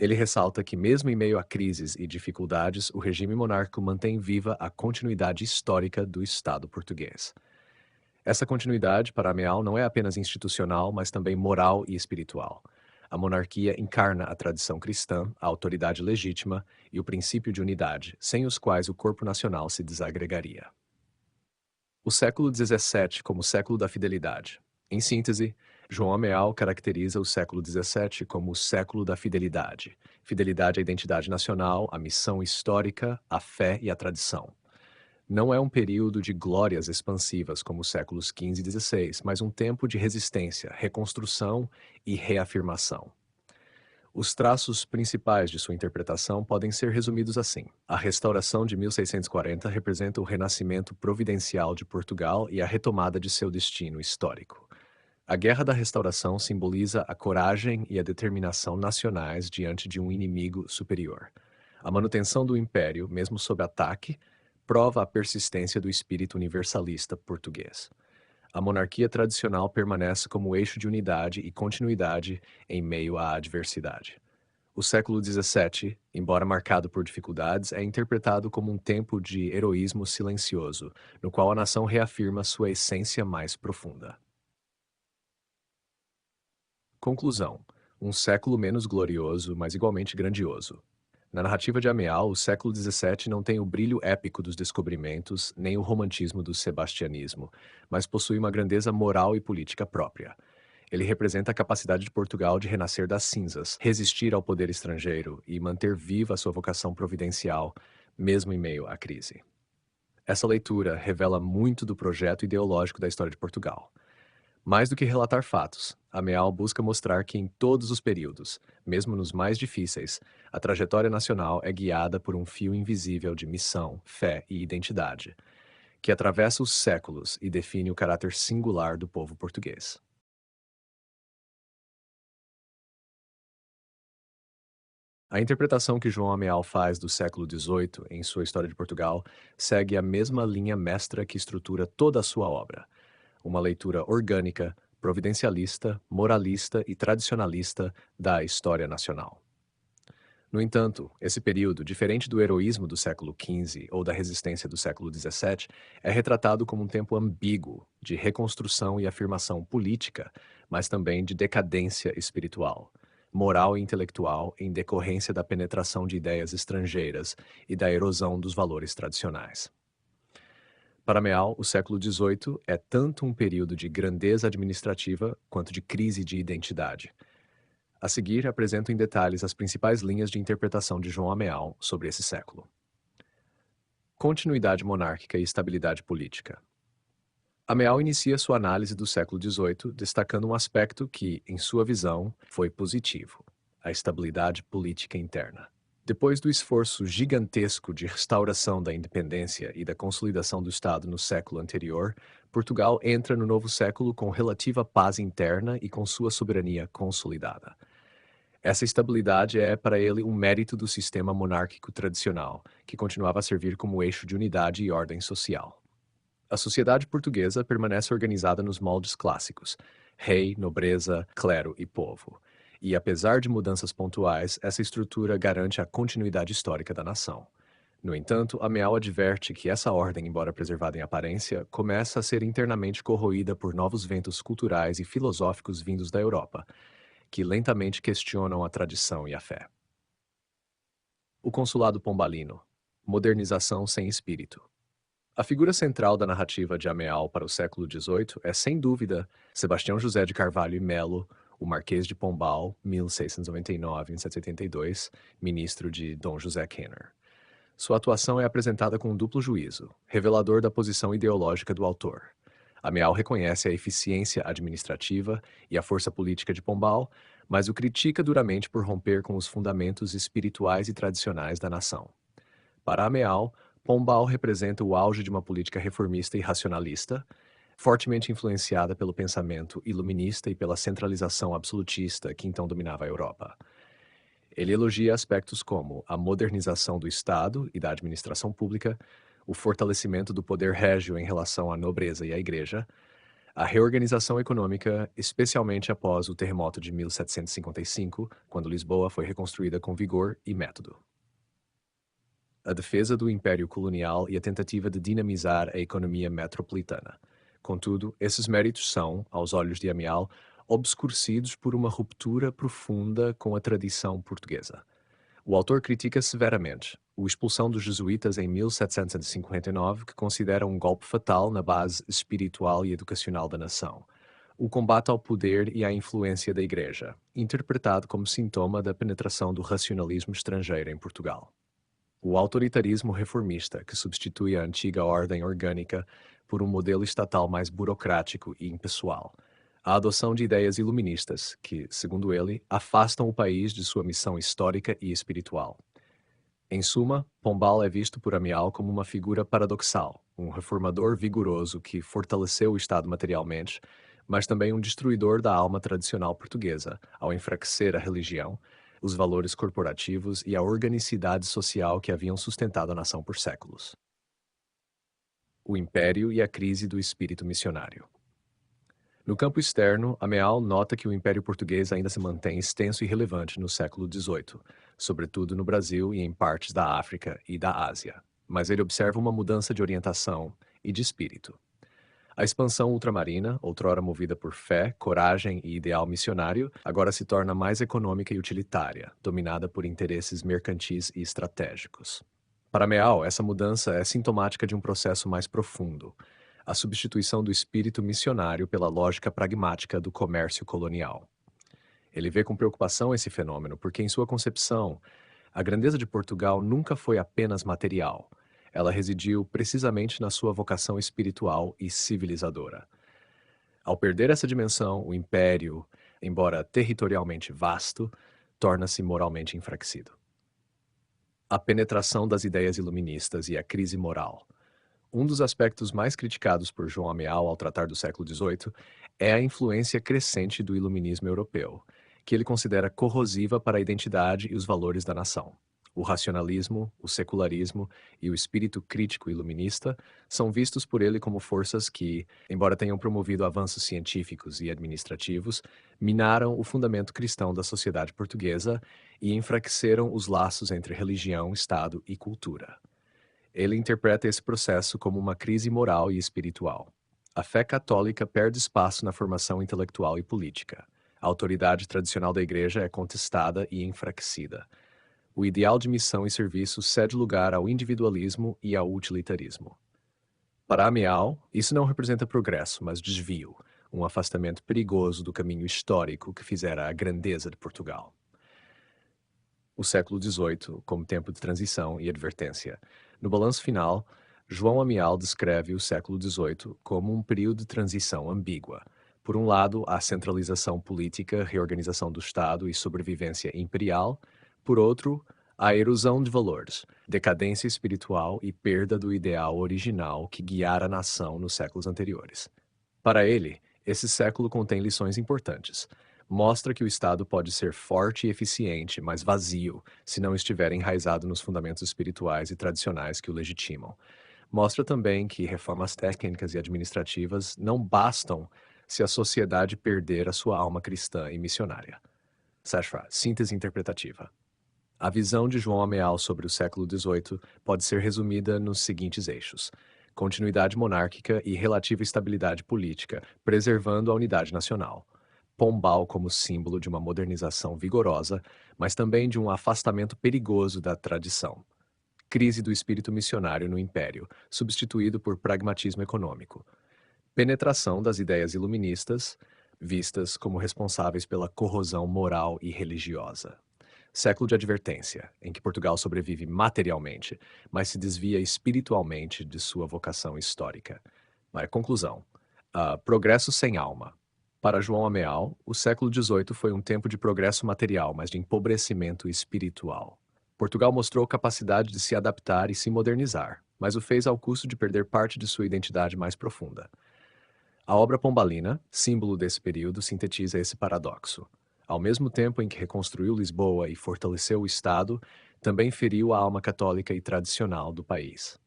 Ele ressalta que, mesmo em meio a crises e dificuldades, o regime monárquico mantém viva a continuidade histórica do Estado português. Essa continuidade, para Ameal, não é apenas institucional, mas também moral e espiritual. A monarquia encarna a tradição cristã, a autoridade legítima e o princípio de unidade, sem os quais o corpo nacional se desagregaria. O século XVII como século da fidelidade. Em síntese, João Ameal caracteriza o século XVII como o século da fidelidade. Fidelidade à identidade nacional, à missão histórica, à fé e à tradição. Não é um período de glórias expansivas como os séculos XV e XVI, mas um tempo de resistência, reconstrução e reafirmação. Os traços principais de sua interpretação podem ser resumidos assim. A restauração de 1640 representa o renascimento providencial de Portugal e a retomada de seu destino histórico. A Guerra da Restauração simboliza a coragem e a determinação nacionais diante de um inimigo superior. A manutenção do império, mesmo sob ataque, prova a persistência do espírito universalista português. A monarquia tradicional permanece como eixo de unidade e continuidade em meio à adversidade. O século XVII, embora marcado por dificuldades, é interpretado como um tempo de heroísmo silencioso, no qual a nação reafirma sua essência mais profunda. Conclusão: um século menos glorioso, mas igualmente grandioso. Na narrativa de Ameal, o século XVII não tem o brilho épico dos descobrimentos, nem o romantismo do sebastianismo, mas possui uma grandeza moral e política própria. Ele representa a capacidade de Portugal de renascer das cinzas, resistir ao poder estrangeiro e manter viva a sua vocação providencial, mesmo em meio à crise. Essa leitura revela muito do projeto ideológico da história de Portugal. Mais do que relatar fatos, Ameal busca mostrar que em todos os períodos, mesmo nos mais difíceis, a trajetória nacional é guiada por um fio invisível de missão, fé e identidade, que atravessa os séculos e define o caráter singular do povo português. A interpretação que João Ameal faz do século XVIII em sua História de Portugal segue a mesma linha mestra que estrutura toda a sua obra. Uma leitura orgânica, providencialista, moralista e tradicionalista da história nacional. No entanto, esse período, diferente do heroísmo do século XV ou da resistência do século XVII, é retratado como um tempo ambíguo de reconstrução e afirmação política, mas também de decadência espiritual, moral e intelectual em decorrência da penetração de ideias estrangeiras e da erosão dos valores tradicionais. Para Meal, o século XVIII é tanto um período de grandeza administrativa quanto de crise de identidade. A seguir, apresento em detalhes as principais linhas de interpretação de João Ameal sobre esse século. Continuidade monárquica e estabilidade política. Ameal inicia sua análise do século XVIII destacando um aspecto que, em sua visão, foi positivo: a estabilidade política interna. Depois do esforço gigantesco de restauração da independência e da consolidação do Estado no século anterior, Portugal entra no novo século com relativa paz interna e com sua soberania consolidada. Essa estabilidade é, para ele, um mérito do sistema monárquico tradicional, que continuava a servir como eixo de unidade e ordem social. A sociedade portuguesa permanece organizada nos moldes clássicos, rei, nobreza, clero e povo. E apesar de mudanças pontuais, essa estrutura garante a continuidade histórica da nação. No entanto, Ameal adverte que essa ordem, embora preservada em aparência, começa a ser internamente corroída por novos ventos culturais e filosóficos vindos da Europa, que lentamente questionam a tradição e a fé. O Consulado Pombalino. Modernização sem espírito. A figura central da narrativa de Ameal para o século XVIII é, sem dúvida, Sebastião José de Carvalho e Melo, o Marquês de Pombal, 1699-1782, ministro de Dom José Kenner. Sua atuação é apresentada com um duplo juízo, revelador da posição ideológica do autor. Ameal reconhece a eficiência administrativa e a força política de Pombal, mas o critica duramente por romper com os fundamentos espirituais e tradicionais da nação. Para Ameal, Pombal representa o auge de uma política reformista e racionalista, fortemente influenciada pelo pensamento iluminista e pela centralização absolutista que então dominava a Europa. Ele elogia aspectos como a modernização do Estado e da administração pública, o fortalecimento do poder régio em relação à nobreza e à igreja, a reorganização econômica, especialmente após o terremoto de 1755, quando Lisboa foi reconstruída com vigor e método. A defesa do Império Colonial e a tentativa de dinamizar a economia metropolitana. Contudo, esses méritos são, aos olhos de Amial, obscurecidos por uma ruptura profunda com a tradição portuguesa. O autor critica severamente a expulsão dos jesuítas em 1759, que considera um golpe fatal na base espiritual e educacional da nação. O combate ao poder e à influência da Igreja, interpretado como sintoma da penetração do racionalismo estrangeiro em Portugal. O autoritarismo reformista, que substitui a antiga ordem orgânica por um modelo estatal mais burocrático e impessoal. A adoção de ideias iluministas que, segundo ele, afastam o país de sua missão histórica e espiritual. Em suma, Pombal é visto por Amial como uma figura paradoxal, um reformador vigoroso que fortaleceu o Estado materialmente, mas também um destruidor da alma tradicional portuguesa, ao enfraquecer a religião, os valores corporativos e a organicidade social que haviam sustentado a nação por séculos. O Império e a crise do espírito missionário. No campo externo, Ameal nota que o Império Português ainda se mantém extenso e relevante no século XVIII, sobretudo no Brasil e em partes da África e da Ásia. Mas ele observa uma mudança de orientação e de espírito. A expansão ultramarina, outrora movida por fé, coragem e ideal missionário, agora se torna mais econômica e utilitária, dominada por interesses mercantis e estratégicos. Para Meal, essa mudança é sintomática de um processo mais profundo, a substituição do espírito missionário pela lógica pragmática do comércio colonial. Ele vê com preocupação esse fenômeno porque, em sua concepção, a grandeza de Portugal nunca foi apenas material. Ela residiu precisamente na sua vocação espiritual e civilizadora. Ao perder essa dimensão, o império, embora territorialmente vasto, torna-se moralmente enfraquecido. A penetração das ideias iluministas e a crise moral. Um dos aspectos mais criticados por João Amial ao tratar do século XVIII é a influência crescente do iluminismo europeu, que ele considera corrosiva para a identidade e os valores da nação. O racionalismo, o secularismo e o espírito crítico iluminista são vistos por ele como forças que, embora tenham promovido avanços científicos e administrativos, minaram o fundamento cristão da sociedade portuguesa e enfraqueceram os laços entre religião, Estado e cultura. Ele interpreta esse processo como uma crise moral e espiritual. A fé católica perde espaço na formação intelectual e política. A autoridade tradicional da Igreja é contestada e enfraquecida. O ideal de missão e serviço cede lugar ao individualismo e ao utilitarismo. Para Amial, isso não representa progresso, mas desvio, um afastamento perigoso do caminho histórico que fizera a grandeza de Portugal. O século XVIII como tempo de transição e advertência. No balanço final, João Amial descreve o século XVIII como um período de transição ambígua. Por um lado, a centralização política, reorganização do Estado e sobrevivência imperial. Por outro, a erosão de valores, decadência espiritual e perda do ideal original que guiara a nação nos séculos anteriores. Para ele, esse século contém lições importantes. Mostra que o Estado pode ser forte e eficiente, mas vazio, se não estiver enraizado nos fundamentos espirituais e tradicionais que o legitimam. Mostra também que reformas técnicas e administrativas não bastam se a sociedade perder a sua alma cristã e missionária. Sashra, síntese interpretativa. A visão de João Ameal sobre o século XVIII pode ser resumida nos seguintes eixos: continuidade monárquica e relativa estabilidade política, preservando a unidade nacional. Pombal como símbolo de uma modernização vigorosa, mas também de um afastamento perigoso da tradição. Crise do espírito missionário no Império, substituído por pragmatismo econômico. Penetração das ideias iluministas, vistas como responsáveis pela corrosão moral e religiosa. Século de advertência, em que Portugal sobrevive materialmente, mas se desvia espiritualmente de sua vocação histórica. Mas, conclusão. Progresso sem alma. Para João Ameal, o século XVIII foi um tempo de progresso material, mas de empobrecimento espiritual. Portugal mostrou capacidade de se adaptar e se modernizar, mas o fez ao custo de perder parte de sua identidade mais profunda. A obra pombalina, símbolo desse período, sintetiza esse paradoxo. Ao mesmo tempo em que reconstruiu Lisboa e fortaleceu o Estado, também feriu a alma católica e tradicional do país.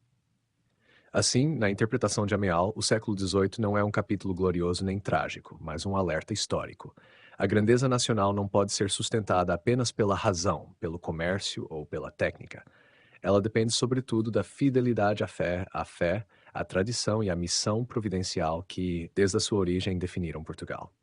Assim, na interpretação de Ameal, o século XVIII não é um capítulo glorioso nem trágico, mas um alerta histórico. A grandeza nacional não pode ser sustentada apenas pela razão, pelo comércio ou pela técnica. Ela depende, sobretudo, da fidelidade à fé, à tradição e à missão providencial que, desde a sua origem, definiram Portugal.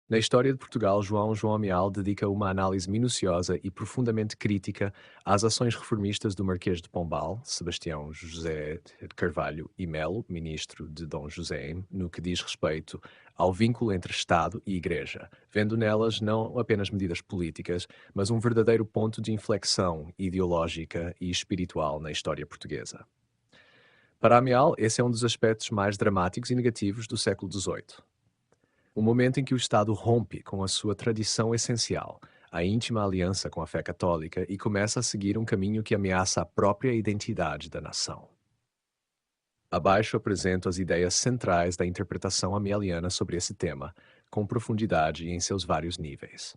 Na história de Portugal, João Amial dedica uma análise minuciosa e profundamente crítica às ações reformistas do Marquês de Pombal, Sebastião José de Carvalho e Melo, ministro de Dom José, no que diz respeito ao vínculo entre Estado e Igreja, vendo nelas não apenas medidas políticas, mas um verdadeiro ponto de inflexão ideológica e espiritual na história portuguesa. Para Amial, esse é um dos aspectos mais dramáticos e negativos do século XVIII. O momento em que o Estado rompe com a sua tradição essencial, a íntima aliança com a fé católica, e começa a seguir um caminho que ameaça a própria identidade da nação. Abaixo apresento as ideias centrais da interpretação amialiana sobre esse tema, com profundidade e em seus vários níveis.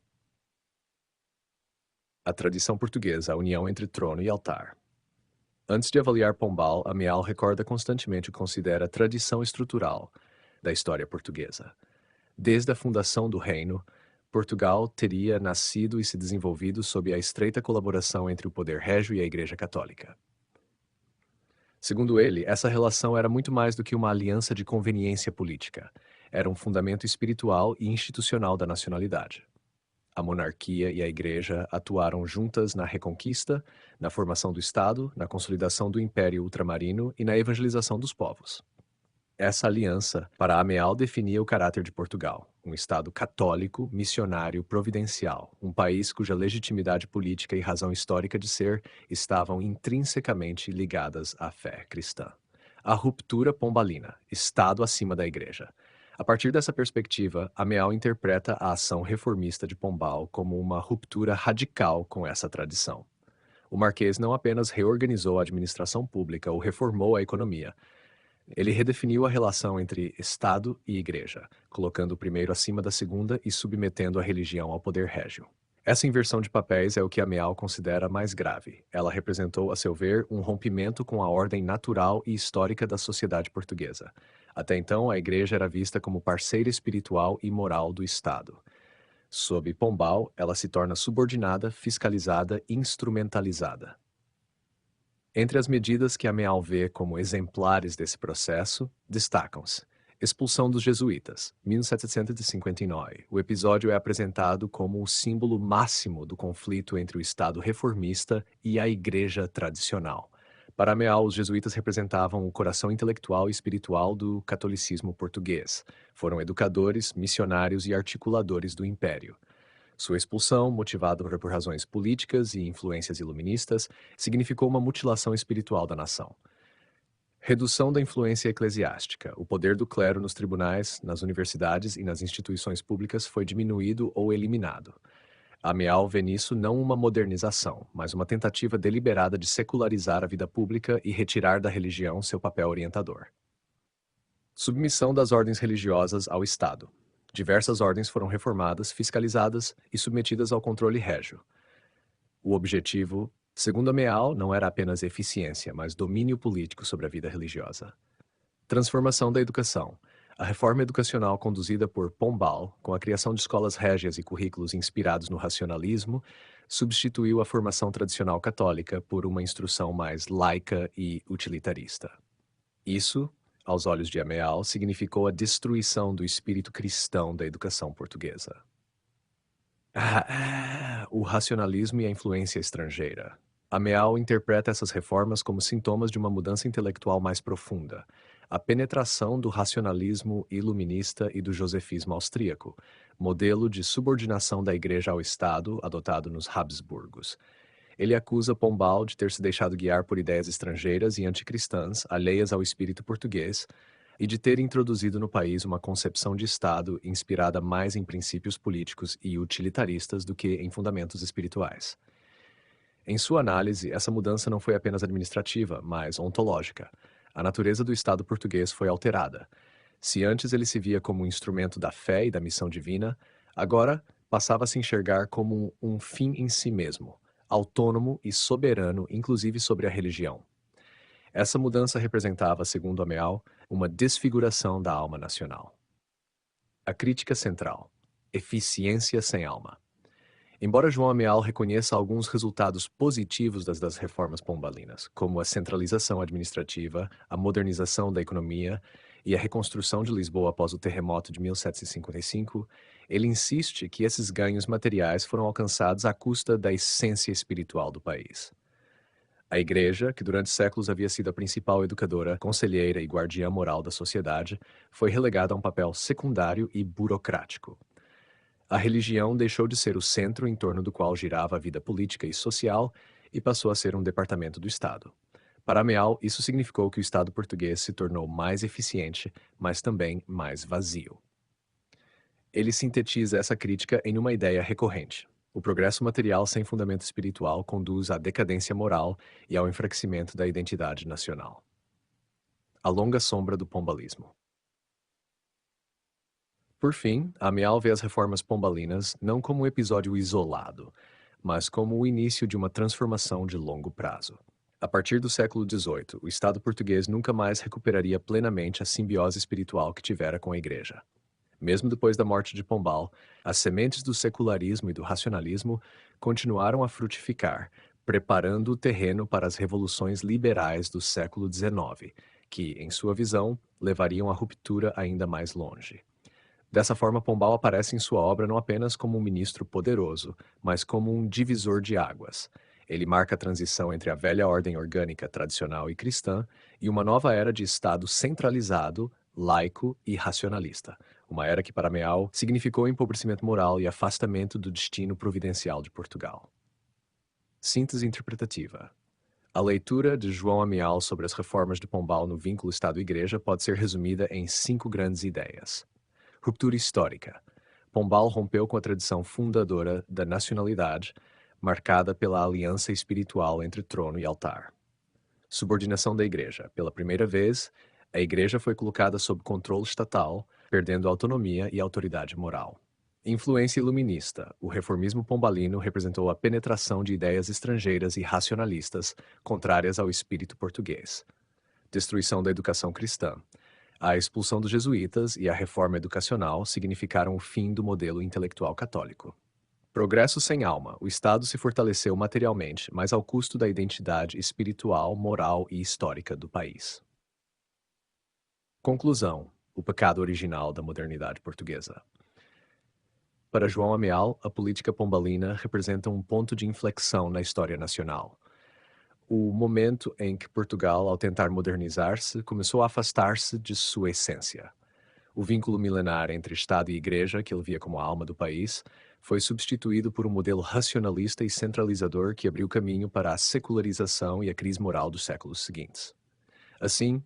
A tradição portuguesa, a união entre trono e altar. Antes de avaliar Pombal, Amial recorda constantemente o que considera tradição estrutural da história portuguesa. Desde a fundação do reino, Portugal teria nascido e se desenvolvido sob a estreita colaboração entre o poder régio e a Igreja Católica. Segundo ele, essa relação era muito mais do que uma aliança de conveniência política. Era um fundamento espiritual e institucional da nacionalidade. A monarquia e a Igreja atuaram juntas na reconquista, na formação do Estado, na consolidação do Império Ultramarino e na evangelização dos povos. Essa aliança, para Ameal, definia o caráter de Portugal, um Estado católico, missionário, providencial, um país cuja legitimidade política e razão histórica de ser estavam intrinsecamente ligadas à fé cristã. A ruptura pombalina, Estado acima da Igreja. A partir dessa perspectiva, Ameal interpreta a ação reformista de Pombal como uma ruptura radical com essa tradição. O Marquês não apenas reorganizou a administração pública ou reformou a economia. Ele redefiniu a relação entre Estado e Igreja, colocando o primeiro acima da segunda e submetendo a religião ao poder régio. Essa inversão de papéis é o que Ameal considera mais grave. Ela representou, a seu ver, um rompimento com a ordem natural e histórica da sociedade portuguesa. Até então, a Igreja era vista como parceira espiritual e moral do Estado. Sob Pombal, ela se torna subordinada, fiscalizada e instrumentalizada. Entre as medidas que Ameal vê como exemplares desse processo, destacam-se: expulsão dos jesuítas, 1759. O episódio é apresentado como o símbolo máximo do conflito entre o Estado reformista e a Igreja tradicional. Para Ameal, os jesuítas representavam o coração intelectual e espiritual do catolicismo português. Foram educadores, missionários e articuladores do Império. Sua expulsão, motivada por razões políticas e influências iluministas, significou uma mutilação espiritual da nação. Redução da influência eclesiástica. O poder do clero nos tribunais, nas universidades e nas instituições públicas foi diminuído ou eliminado. Ameal vê nisso não uma modernização, mas uma tentativa deliberada de secularizar a vida pública e retirar da religião seu papel orientador. Submissão das ordens religiosas ao Estado. Diversas ordens foram reformadas, fiscalizadas e submetidas ao controle régio. O objetivo, segundo Ameal, não era apenas eficiência, mas domínio político sobre a vida religiosa. Transformação da educação. A reforma educacional conduzida por Pombal, com a criação de escolas régias e currículos inspirados no racionalismo, substituiu a formação tradicional católica por uma instrução mais laica e utilitarista. Isso, aos olhos de Ameal, significou a destruição do espírito cristão da educação portuguesa. O racionalismo e a influência estrangeira. Ameal interpreta essas reformas como sintomas de uma mudança intelectual mais profunda, a penetração do racionalismo iluminista e do josefismo austríaco, modelo de subordinação da Igreja ao Estado adotado nos Habsburgos. Ele acusa Pombal de ter se deixado guiar por ideias estrangeiras e anticristãs, alheias ao espírito português, e de ter introduzido no país uma concepção de Estado inspirada mais em princípios políticos e utilitaristas do que em fundamentos espirituais. Em sua análise, essa mudança não foi apenas administrativa, mas ontológica. A natureza do Estado português foi alterada. Se antes ele se via como um instrumento da fé e da missão divina, agora passava a se enxergar como um fim em si mesmo, autônomo e soberano, inclusive sobre a religião. Essa mudança representava, segundo Ameal, uma desfiguração da alma nacional. A crítica central: eficiência sem alma. Embora João Ameal reconheça alguns resultados positivos das reformas pombalinas, como a centralização administrativa, a modernização da economia e a reconstrução de Lisboa após o terremoto de 1755, ele insiste que esses ganhos materiais foram alcançados à custa da essência espiritual do país. A Igreja, que durante séculos havia sido a principal educadora, conselheira e guardiã moral da sociedade, foi relegada a um papel secundário e burocrático. A religião deixou de ser o centro em torno do qual girava a vida política e social e passou a ser um departamento do Estado. Para Meal, isso significou que o Estado português se tornou mais eficiente, mas também mais vazio. Ele sintetiza essa crítica em uma ideia recorrente: o progresso material sem fundamento espiritual conduz à decadência moral e ao enfraquecimento da identidade nacional. A longa sombra do pombalismo. Por fim, Amial vê as reformas pombalinas não como um episódio isolado, mas como o início de uma transformação de longo prazo. A partir do século XVIII, o Estado português nunca mais recuperaria plenamente a simbiose espiritual que tivera com a Igreja. Mesmo depois da morte de Pombal, as sementes do secularismo e do racionalismo continuaram a frutificar, preparando o terreno para as revoluções liberais do século XIX, que, em sua visão, levariam a ruptura ainda mais longe. Dessa forma, Pombal aparece em sua obra não apenas como um ministro poderoso, mas como um divisor de águas. Ele marca a transição entre a velha ordem orgânica tradicional e cristã e uma nova era de Estado centralizado, laico e racionalista. Uma era que, para Meal, significou empobrecimento moral e afastamento do destino providencial de Portugal. Síntese interpretativa. A leitura de João Amial sobre as reformas de Pombal no vínculo Estado-Igreja pode ser resumida em 5 grandes ideias. Ruptura histórica. Pombal rompeu com a tradição fundadora da nacionalidade, marcada pela aliança espiritual entre trono e altar. Subordinação da Igreja. Pela primeira vez, a Igreja foi colocada sob controle estatal, perdendo autonomia e autoridade moral. Influência iluminista. O reformismo pombalino representou a penetração de ideias estrangeiras e racionalistas, contrárias ao espírito português. Destruição da educação cristã. A expulsão dos jesuítas e a reforma educacional significaram o fim do modelo intelectual católico. Progresso sem alma. O Estado se fortaleceu materialmente, mas ao custo da identidade espiritual, moral e histórica do país. Conclusão. O pecado original da modernidade portuguesa. Para João Ameal, a política pombalina representa um ponto de inflexão na história nacional. O momento em que Portugal, ao tentar modernizar-se, começou a afastar-se de sua essência. O vínculo milenar entre Estado e Igreja, que ele via como a alma do país, foi substituído por um modelo racionalista e centralizador que abriu caminho para a secularização e a crise moral dos séculos seguintes. Assim,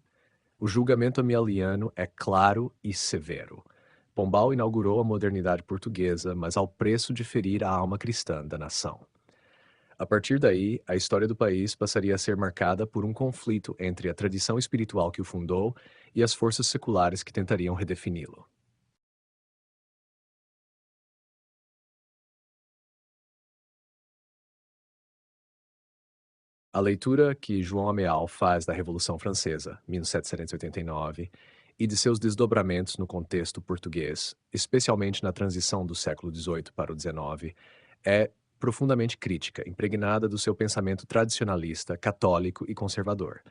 o julgamento amialiano é claro e severo. Pombal inaugurou a modernidade portuguesa, mas ao preço de ferir a alma cristã da nação. A partir daí, a história do país passaria a ser marcada por um conflito entre a tradição espiritual que o fundou e as forças seculares que tentariam redefini-lo. A leitura que João Ameal faz da Revolução Francesa, 1789, e de seus desdobramentos no contexto português, especialmente na transição do século XVIII para o XIX, é profundamente crítica, impregnada do seu pensamento tradicionalista, católico e conservador.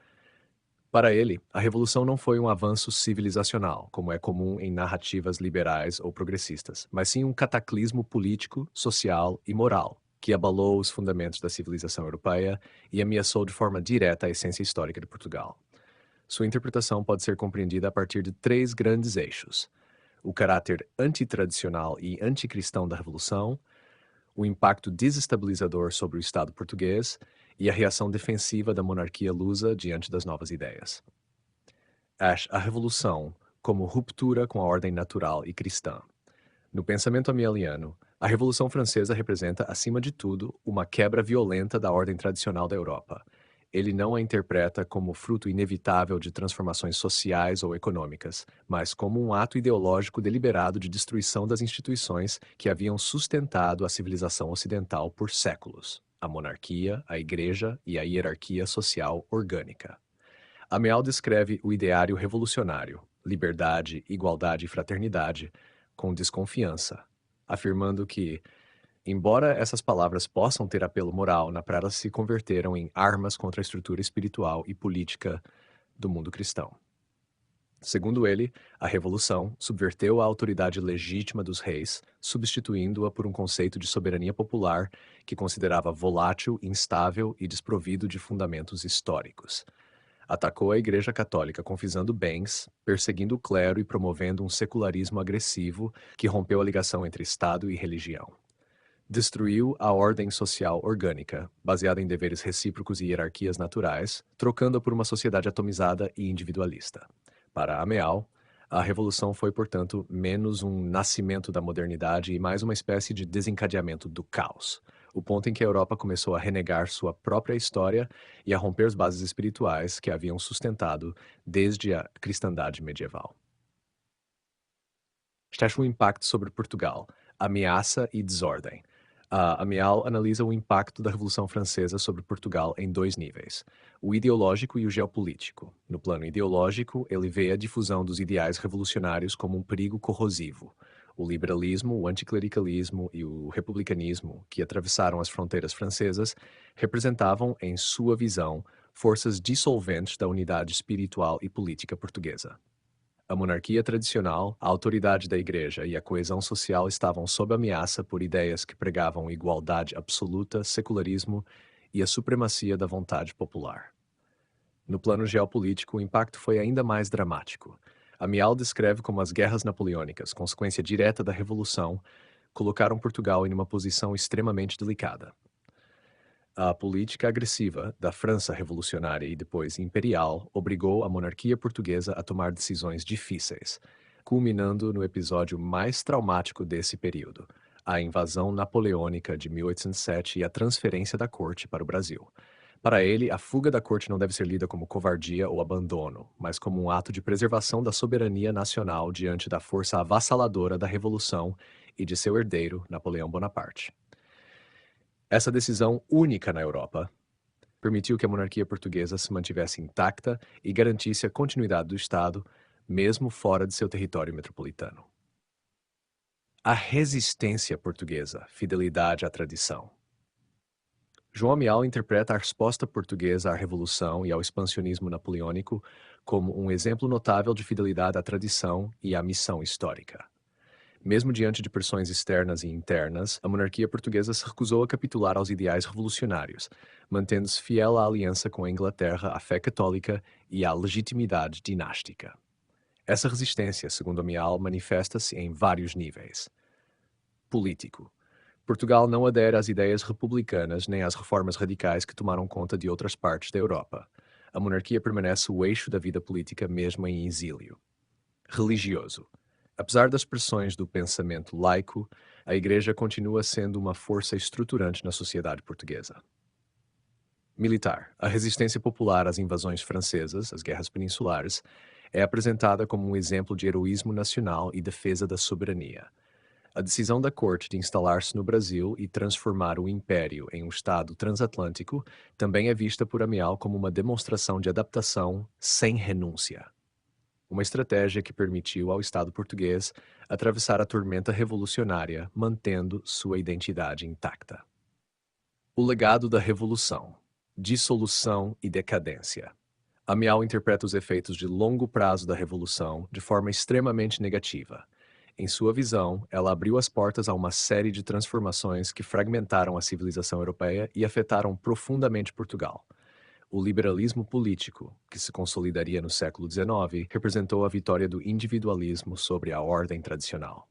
Para ele, a Revolução não foi um avanço civilizacional, como é comum em narrativas liberais ou progressistas, mas sim um cataclismo político, social e moral, que abalou os fundamentos da civilização europeia e ameaçou de forma direta a essência histórica de Portugal. Sua interpretação pode ser compreendida a partir de três grandes eixos: o caráter antitradicional e anticristão da Revolução, o impacto desestabilizador sobre o Estado português e a reação defensiva da monarquia lusa diante das novas ideias. Ash a Revolução como ruptura com a ordem natural e cristã. No pensamento amialiano, a Revolução Francesa representa, acima de tudo, uma quebra violenta da ordem tradicional da Europa. Ele não a interpreta como fruto inevitável de transformações sociais ou econômicas, mas como um ato ideológico deliberado de destruição das instituições que haviam sustentado a civilização ocidental por séculos: a monarquia, a igreja e a hierarquia social orgânica. Amial descreve o ideário revolucionário, liberdade, igualdade e fraternidade, com desconfiança, afirmando que, embora essas palavras possam ter apelo moral, na prática se converteram em armas contra a estrutura espiritual e política do mundo cristão. Segundo ele, a Revolução subverteu a autoridade legítima dos reis, substituindo-a por um conceito de soberania popular que considerava volátil, instável e desprovido de fundamentos históricos. Atacou a Igreja Católica confiscando bens, perseguindo o clero e promovendo um secularismo agressivo que rompeu a ligação entre Estado e religião. Destruiu a ordem social orgânica, baseada em deveres recíprocos e hierarquias naturais, trocando-a por uma sociedade atomizada e individualista. Para Ameal, a Revolução foi, portanto, menos um nascimento da modernidade e mais uma espécie de desencadeamento do caos, o ponto em que a Europa começou a renegar sua própria história e a romper as bases espirituais que haviam sustentado desde a cristandade medieval. Está o impacto sobre Portugal, ameaça e desordem. A Amial analisa o impacto da Revolução Francesa sobre Portugal em dois níveis: o ideológico e o geopolítico. No plano ideológico, ele vê a difusão dos ideais revolucionários como um perigo corrosivo. O liberalismo, o anticlericalismo e o republicanismo, que atravessaram as fronteiras francesas, representavam, em sua visão, forças dissolventes da unidade espiritual e política portuguesa. A monarquia tradicional, a autoridade da Igreja e a coesão social estavam sob ameaça por ideias que pregavam igualdade absoluta, secularismo e a supremacia da vontade popular. No plano geopolítico, o impacto foi ainda mais dramático. Amial descreve como as guerras napoleônicas, consequência direta da Revolução, colocaram Portugal em uma posição extremamente delicada. A política agressiva da França revolucionária e depois imperial obrigou a monarquia portuguesa a tomar decisões difíceis, culminando no episódio mais traumático desse período, a invasão napoleônica de 1807 e a transferência da corte para o Brasil. Para ele, a fuga da corte não deve ser lida como covardia ou abandono, mas como um ato de preservação da soberania nacional diante da força avassaladora da Revolução e de seu herdeiro, Napoleão Bonaparte. Essa decisão única na Europa permitiu que a monarquia portuguesa se mantivesse intacta e garantisse a continuidade do Estado, mesmo fora de seu território metropolitano. A resistência portuguesa, fidelidade à tradição. João Amial interpreta a resposta portuguesa à Revolução e ao expansionismo napoleônico como um exemplo notável de fidelidade à tradição e à missão histórica. Mesmo diante de pressões externas e internas, a monarquia portuguesa se recusou a capitular aos ideais revolucionários, mantendo-se fiel à aliança com a Inglaterra, à fé católica e à legitimidade dinástica. Essa resistência, segundo Amial, manifesta-se em vários níveis. Político. Portugal não adere às ideias republicanas nem às reformas radicais que tomaram conta de outras partes da Europa. A monarquia permanece o eixo da vida política mesmo em exílio. Religioso. Apesar das pressões do pensamento laico, a Igreja continua sendo uma força estruturante na sociedade portuguesa. Militar. A resistência popular às invasões francesas, as guerras peninsulares, é apresentada como um exemplo de heroísmo nacional e defesa da soberania. A decisão da corte de instalar-se no Brasil e transformar o império em um estado transatlântico também é vista por Amial como uma demonstração de adaptação sem renúncia. Uma estratégia que permitiu ao Estado português atravessar a tormenta revolucionária, mantendo sua identidade intacta. O legado da Revolução: dissolução e decadência. Amial interpreta os efeitos de longo prazo da Revolução de forma extremamente negativa. Em sua visão, ela abriu as portas a uma série de transformações que fragmentaram a civilização europeia e afetaram profundamente Portugal. O liberalismo político, que se consolidaria no século XIX, representou a vitória do individualismo sobre a ordem tradicional.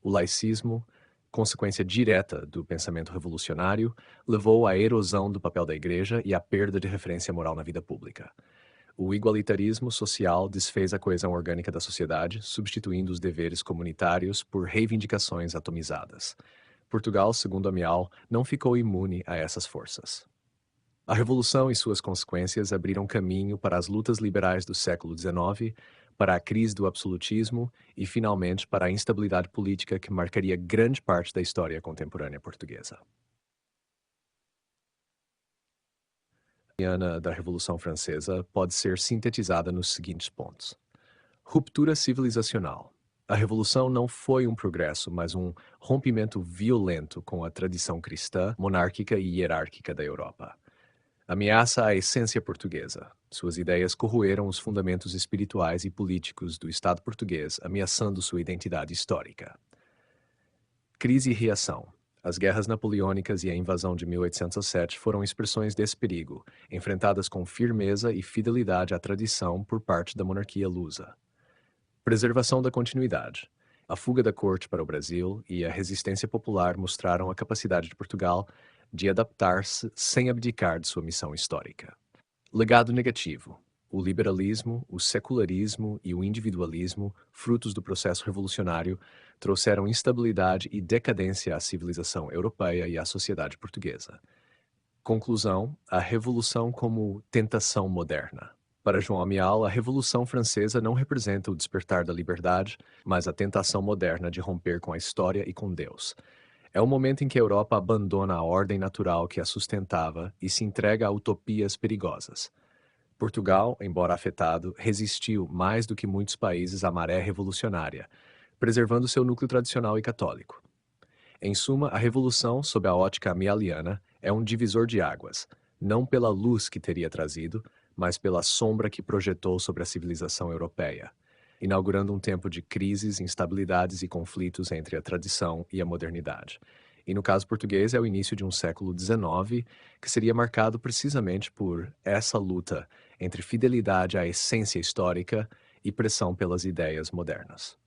O laicismo, consequência direta do pensamento revolucionário, levou à erosão do papel da Igreja e à perda de referência moral na vida pública. O igualitarismo social desfez a coesão orgânica da sociedade, substituindo os deveres comunitários por reivindicações atomizadas. Portugal, segundo Amial, não ficou imune a essas forças. A Revolução e suas consequências abriram caminho para as lutas liberais do século XIX, para a crise do absolutismo e, finalmente, para a instabilidade política que marcaria grande parte da história contemporânea portuguesa. Da Revolução Francesa pode ser sintetizada nos seguintes pontos. Ruptura civilizacional. A Revolução não foi um progresso, mas um rompimento violento com a tradição cristã, monárquica e hierárquica da Europa. Ameaça à essência portuguesa. Suas ideias corroeram os fundamentos espirituais e políticos do Estado português, ameaçando sua identidade histórica. Crise e reação. As guerras napoleônicas e a invasão de 1807 foram expressões desse perigo, enfrentadas com firmeza e fidelidade à tradição por parte da monarquia lusa. Preservação da continuidade. A fuga da corte para o Brasil e a resistência popular mostraram a capacidade de Portugal de adaptar-se sem abdicar de sua missão histórica. Legado negativo. O liberalismo, o secularismo e o individualismo, frutos do processo revolucionário, trouxeram instabilidade e decadência à civilização europeia e à sociedade portuguesa. Conclusão: a Revolução como tentação moderna. Para João Amial, a Revolução Francesa não representa o despertar da liberdade, mas a tentação moderna de romper com a história e com Deus. É o momento em que a Europa abandona a ordem natural que a sustentava e se entrega a utopias perigosas. Portugal, embora afetado, resistiu mais do que muitos países à maré revolucionária, preservando seu núcleo tradicional e católico. Em suma, a Revolução, sob a ótica amialiana, é um divisor de águas, não pela luz que teria trazido, mas pela sombra que projetou sobre a civilização europeia, inaugurando um tempo de crises, instabilidades e conflitos entre a tradição e a modernidade. E no caso português é o início de um século XIX, que seria marcado precisamente por essa luta entre fidelidade à essência histórica e pressão pelas ideias modernas.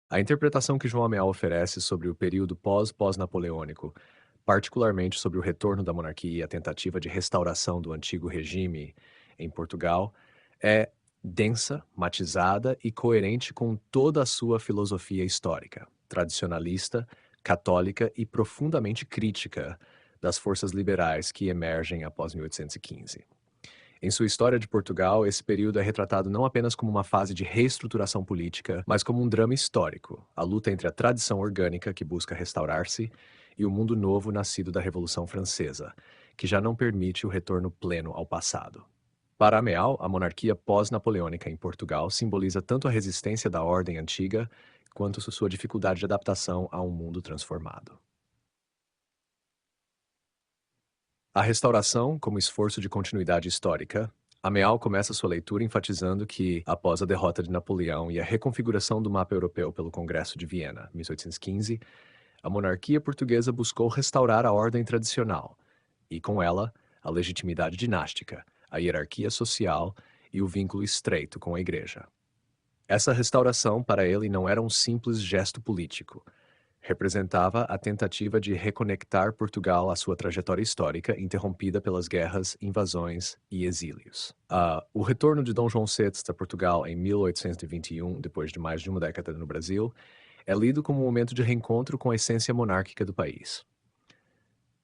A interpretação que João Amiel oferece sobre o período pós-napoleônico, particularmente sobre o retorno da monarquia e a tentativa de restauração do antigo regime em Portugal, é densa, matizada e coerente com toda a sua filosofia histórica, tradicionalista, católica e profundamente crítica das forças liberais que emergem após 1815. Em sua história de Portugal, esse período é retratado não apenas como uma fase de reestruturação política, mas como um drama histórico, a luta entre a tradição orgânica que busca restaurar-se e o mundo novo nascido da Revolução Francesa, que já não permite o retorno pleno ao passado. Para Ameal, a monarquia pós-napoleônica em Portugal simboliza tanto a resistência da ordem antiga quanto sua dificuldade de adaptação a um mundo transformado. A restauração, como esforço de continuidade histórica, Ameal começa sua leitura enfatizando que, após a derrota de Napoleão e a reconfiguração do mapa europeu pelo Congresso de Viena, 1815, a monarquia portuguesa buscou restaurar a ordem tradicional e, com ela, a legitimidade dinástica, a hierarquia social e o vínculo estreito com a Igreja. Essa restauração para ele não era um simples gesto político. Representava a tentativa de reconectar Portugal à sua trajetória histórica interrompida pelas guerras, invasões e exílios. O retorno de Dom João VI a Portugal em 1821, depois de mais de uma década no Brasil, é lido como um momento de reencontro com a essência monárquica do país.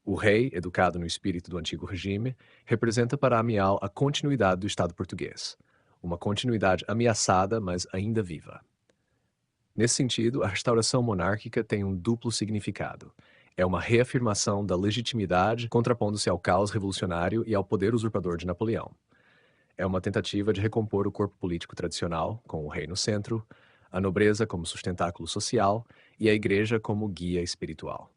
O rei, educado no espírito do antigo regime, representa para Amial a continuidade do Estado português. uma continuidade ameaçada, mas ainda viva. Nesse sentido, a restauração monárquica tem um duplo significado. É uma reafirmação da legitimidade, contrapondo-se ao caos revolucionário e ao poder usurpador de Napoleão. É uma tentativa de recompor o corpo político tradicional, com o rei no centro, a nobreza como sustentáculo social e a igreja como guia espiritual.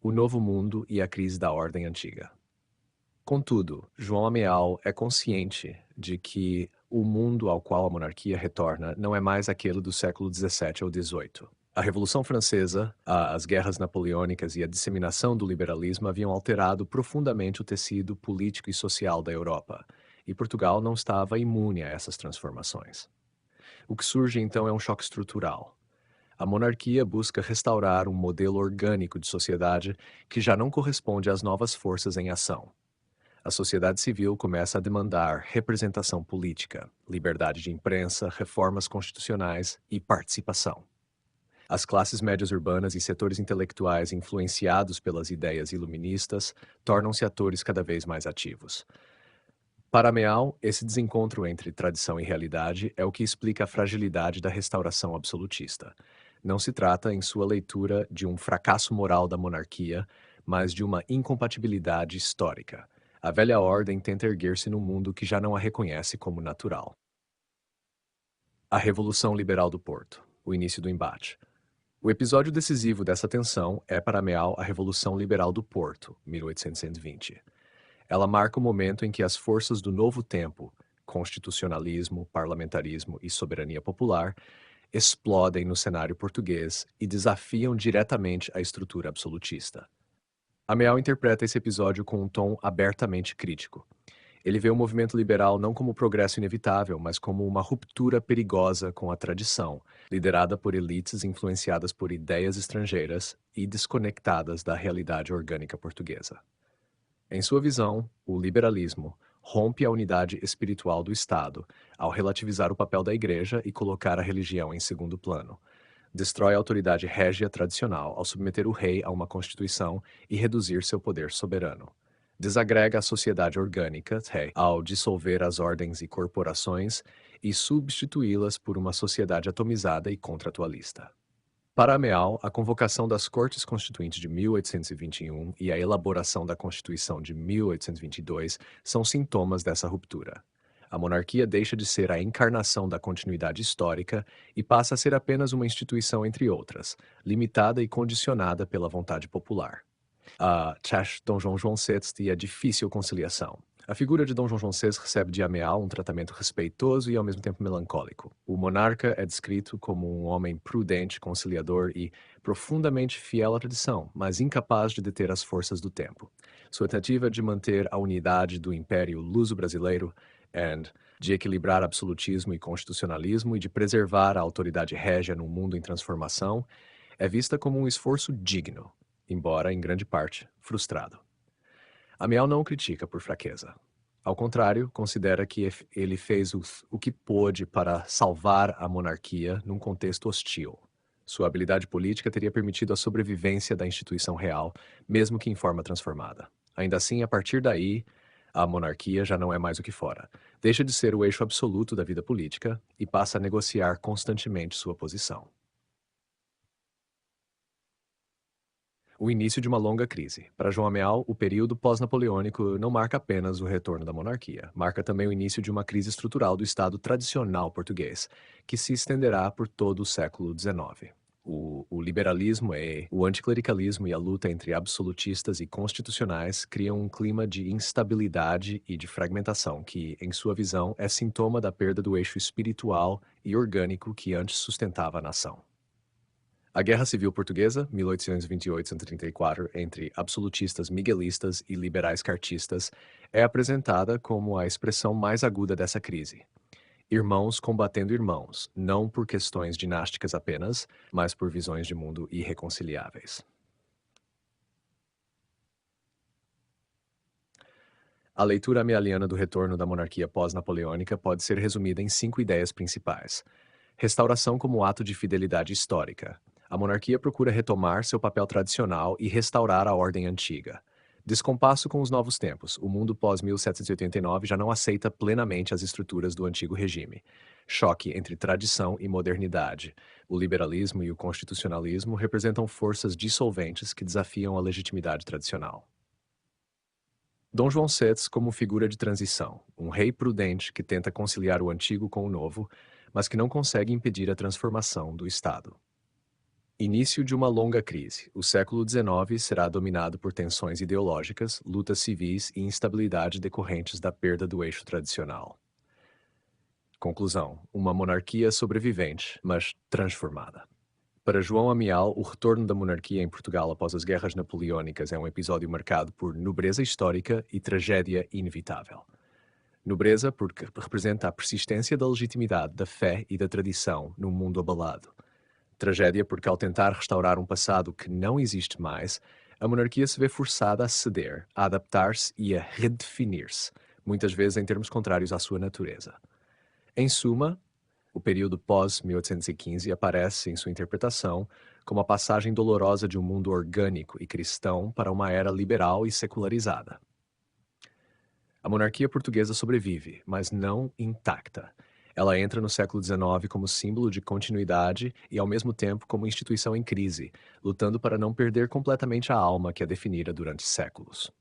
O novo mundo e a crise da ordem antiga. Contudo, João Amiel é consciente de que o mundo ao qual a monarquia retorna não é mais aquele do século XVII ou XVIII. A Revolução Francesa, as guerras napoleônicas e a disseminação do liberalismo haviam alterado profundamente o tecido político e social da Europa, e Portugal não estava imune a essas transformações. O que surge então é um choque estrutural. A monarquia busca restaurar um modelo orgânico de sociedade que já não corresponde às novas forças em ação. A sociedade civil começa a demandar representação política, liberdade de imprensa, reformas constitucionais e participação. As classes médias urbanas e setores intelectuais influenciados pelas ideias iluministas tornam-se atores cada vez mais ativos. Para Meal, esse desencontro entre tradição e realidade é o que explica a fragilidade da restauração absolutista. Não se trata, em sua leitura, de um fracasso moral da monarquia, mas de uma incompatibilidade histórica. A velha ordem tenta erguer-se num mundo que já não a reconhece como natural. A Revolução Liberal do Porto, o início do embate. O episódio decisivo dessa tensão é, para Meal, a Revolução Liberal do Porto, 1820. Ela marca o momento em que as forças do novo tempo, constitucionalismo, parlamentarismo e soberania popular, explodem no cenário português e desafiam diretamente a estrutura absolutista. Amiel interpreta esse episódio com um tom abertamente crítico. Ele vê o movimento liberal não como progresso inevitável, mas como uma ruptura perigosa com a tradição, liderada por elites influenciadas por ideias estrangeiras e desconectadas da realidade orgânica portuguesa. Em sua visão, o liberalismo rompe a unidade espiritual do Estado ao relativizar o papel da Igreja e colocar a religião em segundo plano. Destrói a autoridade régia tradicional ao submeter o rei a uma constituição e reduzir seu poder soberano. Desagrega a sociedade orgânica ao dissolver as ordens e corporações e substituí-las por uma sociedade atomizada e contratualista. Para Meal, a convocação das Cortes Constituintes de 1821 e a elaboração da Constituição de 1822 são sintomas dessa ruptura. A monarquia deixa de ser a encarnação da continuidade histórica e passa a ser apenas uma instituição entre outras, limitada e condicionada pela vontade popular. A Dom João VI e a difícil conciliação. A figura de Dom João VI recebe de Amiel um tratamento respeitoso e ao mesmo tempo melancólico. O monarca é descrito como um homem prudente, conciliador e profundamente fiel à tradição, mas incapaz de deter as forças do tempo. Sua tentativa de manter a unidade do Império Luso-Brasileiro de equilibrar absolutismo e constitucionalismo e de preservar a autoridade régia num mundo em transformação é vista como um esforço digno, embora, em grande parte, frustrado. Amiel não o critica por fraqueza. Ao contrário, considera que ele fez o que pôde para salvar a monarquia num contexto hostil. Sua habilidade política teria permitido a sobrevivência da instituição real, mesmo que em forma transformada. Ainda assim, a partir daí, a monarquia já não é mais o que fora. Deixa de ser o eixo absoluto da vida política e passa a negociar constantemente sua posição. O início de uma longa crise. Para João Amiel, o período pós-napoleônico não marca apenas o retorno da monarquia, marca também o início de uma crise estrutural do Estado tradicional português, que se estenderá por todo o século XIX. O liberalismo, o anticlericalismo e a luta entre absolutistas e constitucionais criam um clima de instabilidade e de fragmentação que, em sua visão, é sintoma da perda do eixo espiritual e orgânico que antes sustentava a nação. A Guerra Civil Portuguesa, 1828-34, entre absolutistas miguelistas e liberais cartistas, é apresentada como a expressão mais aguda dessa crise. Irmãos combatendo irmãos, não por questões dinásticas apenas, mas por visões de mundo irreconciliáveis. A leitura amialiana do retorno da monarquia pós-napoleônica pode ser resumida em 5 ideias principais. Restauração como ato de fidelidade histórica. A monarquia procura retomar seu papel tradicional e restaurar a ordem antiga. Descompasso com os novos tempos. O mundo pós-1789 já não aceita plenamente as estruturas do antigo regime. Choque entre tradição e modernidade. O liberalismo e o constitucionalismo representam forças dissolventes que desafiam a legitimidade tradicional. Dom João VI como figura de transição, um rei prudente que tenta conciliar o antigo com o novo, mas que não consegue impedir a transformação do Estado. Início de uma longa crise. O século XIX será dominado por tensões ideológicas, lutas civis e instabilidade decorrentes da perda do eixo tradicional. Conclusão: uma monarquia sobrevivente, mas transformada. Para João Amial, o retorno da monarquia em Portugal após as guerras napoleônicas é um episódio marcado por nobreza histórica e tragédia inevitável. Nobreza porque representa a persistência da legitimidade, da fé e da tradição num mundo abalado. Tragédia porque, ao tentar restaurar um passado que não existe mais, a monarquia se vê forçada a ceder, a adaptar-se e a redefinir-se, muitas vezes em termos contrários à sua natureza. Em suma, o período pós-1815 aparece, em sua interpretação, como a passagem dolorosa de um mundo orgânico e cristão para uma era liberal e secularizada. A monarquia portuguesa sobrevive, mas não intacta. Ela entra no século XIX como símbolo de continuidade e, ao mesmo tempo, como instituição em crise, lutando para não perder completamente a alma que a definira durante séculos.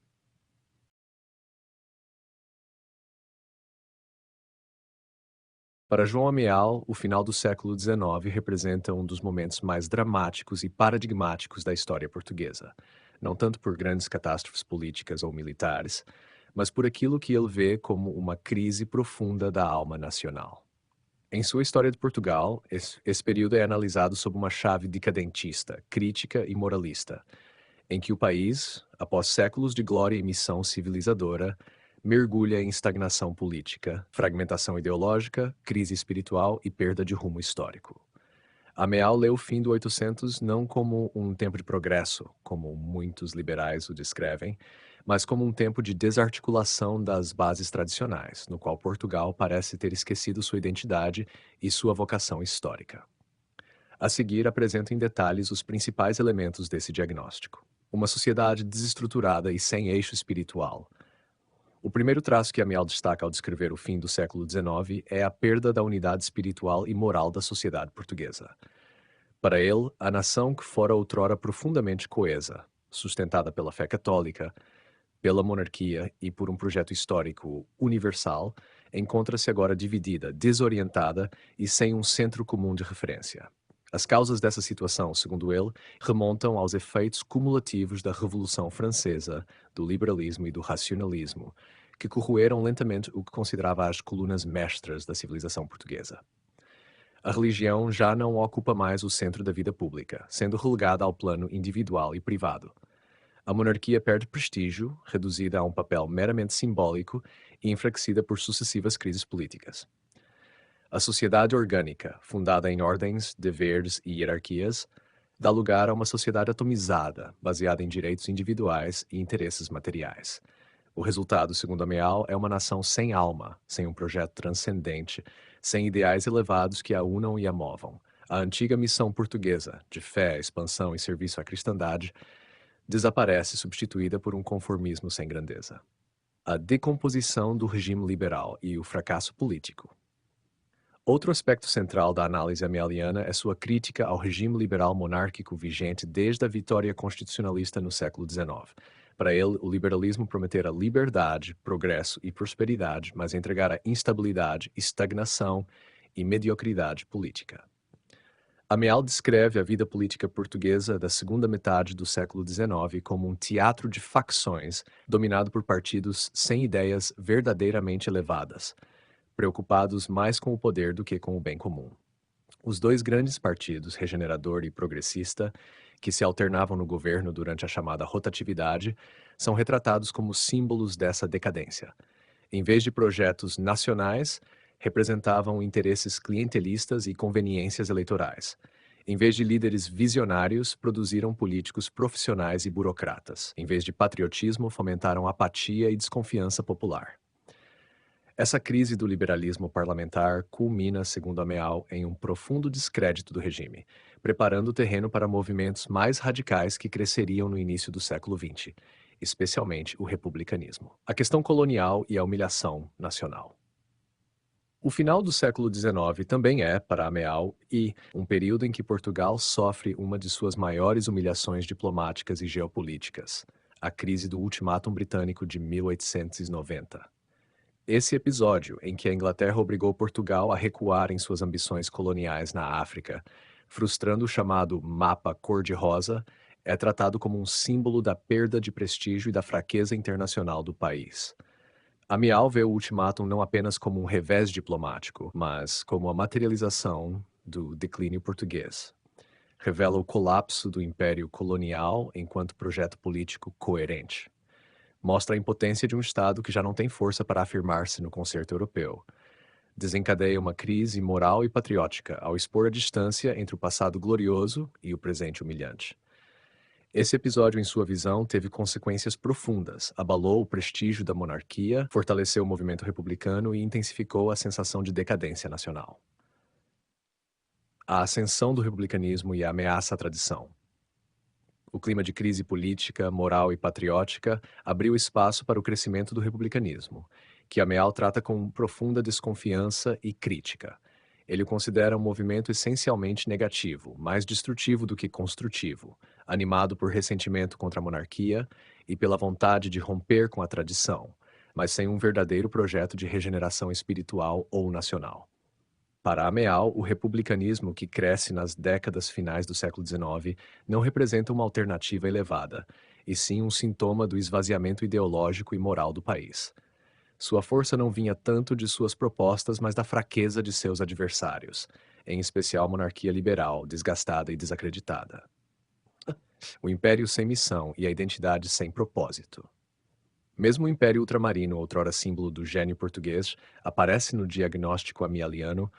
Para João Amial, o final do século XIX representa um dos momentos mais dramáticos e paradigmáticos da história portuguesa, não tanto por grandes catástrofes políticas ou militares, mas por aquilo que ele vê como uma crise profunda da alma nacional. Em sua História de Portugal, esse período é analisado sob uma chave decadentista, crítica e moralista, em que o país, após séculos de glória e missão civilizadora, mergulha em estagnação política, fragmentação ideológica, crise espiritual e perda de rumo histórico. Ameal lê o fim do 800 não como um tempo de progresso, como muitos liberais o descrevem, mas como um tempo de desarticulação das bases tradicionais, no qual Portugal parece ter esquecido sua identidade e sua vocação histórica. A seguir, apresento em detalhes os principais elementos desse diagnóstico. Uma sociedade desestruturada e sem eixo espiritual. O primeiro traço que Amiel destaca ao descrever o fim do século XIX é a perda da unidade espiritual e moral da sociedade portuguesa. Para ele, a nação que fora outrora profundamente coesa, sustentada pela fé católica, pela monarquia e por um projeto histórico universal, encontra-se agora dividida, desorientada e sem um centro comum de referência. As causas dessa situação, segundo ele, remontam aos efeitos cumulativos da Revolução Francesa, do liberalismo e do racionalismo, que corroeram lentamente o que considerava as colunas mestras da civilização portuguesa. A religião já não ocupa mais o centro da vida pública, sendo relegada ao plano individual e privado. A monarquia perde prestígio, reduzida a um papel meramente simbólico e enfraquecida por sucessivas crises políticas. A sociedade orgânica, fundada em ordens, deveres e hierarquias, dá lugar a uma sociedade atomizada, baseada em direitos individuais e interesses materiais. O resultado, segundo Ameal, é uma nação sem alma, sem um projeto transcendente, sem ideais elevados que a unam e a movam. A antiga missão portuguesa, de fé, expansão e serviço à cristandade, desaparece substituída por um conformismo sem grandeza. A decomposição do regime liberal e o fracasso político. Outro aspecto central da análise ameliana é sua crítica ao regime liberal monárquico vigente desde a vitória constitucionalista no século XIX. Para ele, o liberalismo prometera liberdade, progresso e prosperidade, mas entregara instabilidade, estagnação e mediocridade política. Ameal descreve a vida política portuguesa da segunda metade do século XIX como um teatro de facções dominado por partidos sem ideias verdadeiramente elevadas, preocupados mais com o poder do que com o bem comum. Os dois grandes partidos, regenerador e progressista, que se alternavam no governo durante a chamada rotatividade, são retratados como símbolos dessa decadência. Em vez de projetos nacionais, representavam interesses clientelistas e conveniências eleitorais. Em vez de líderes visionários, produziram políticos profissionais e burocratas. Em vez de patriotismo, fomentaram apatia e desconfiança popular. Essa crise do liberalismo parlamentar culmina, segundo Ameal, em um profundo descrédito do regime, preparando o terreno para movimentos mais radicais que cresceriam no início do século XX. especialmente o republicanismo. A questão colonial e a humilhação nacional. O final do século XIX também é, para Ameal, um período em que Portugal sofre uma de suas maiores humilhações diplomáticas e geopolíticas, a crise do Ultimátum Britânico de 1890. Esse episódio, em que a Inglaterra obrigou Portugal a recuar em suas ambições coloniais na África, frustrando o chamado Mapa Cor-de-Rosa, é tratado como um símbolo da perda de prestígio e da fraqueza internacional do país. Amial vê o ultimátum não apenas como um revés diplomático, mas como a materialização do declínio português. Revela o colapso do império colonial enquanto projeto político coerente. Mostra a impotência de um Estado que já não tem força para afirmar-se no concerto europeu. Desencadeia uma crise moral e patriótica ao expor a distância entre o passado glorioso e o presente humilhante. Esse episódio, em sua visão, teve consequências profundas, abalou o prestígio da monarquia, fortaleceu o movimento republicano e intensificou a sensação de decadência nacional. A ascensão do republicanismo e a ameaça à tradição. O clima de crise política, moral e patriótica abriu espaço para o crescimento do republicanismo, que Ameal trata com profunda desconfiança e crítica. Ele o considera um movimento essencialmente negativo, mais destrutivo do que construtivo, animado por ressentimento contra a monarquia e pela vontade de romper com a tradição, mas sem um verdadeiro projeto de regeneração espiritual ou nacional. Para Ameal, o republicanismo que cresce nas décadas finais do século XIX não representa uma alternativa elevada, e sim um sintoma do esvaziamento ideológico e moral do país. Sua força não vinha tanto de suas propostas, mas da fraqueza de seus adversários, em especial a monarquia liberal, desgastada e desacreditada. O império sem missão e a identidade sem propósito. Mesmo o Império Ultramarino, outrora símbolo do gênio português, aparece no diagnóstico amialiano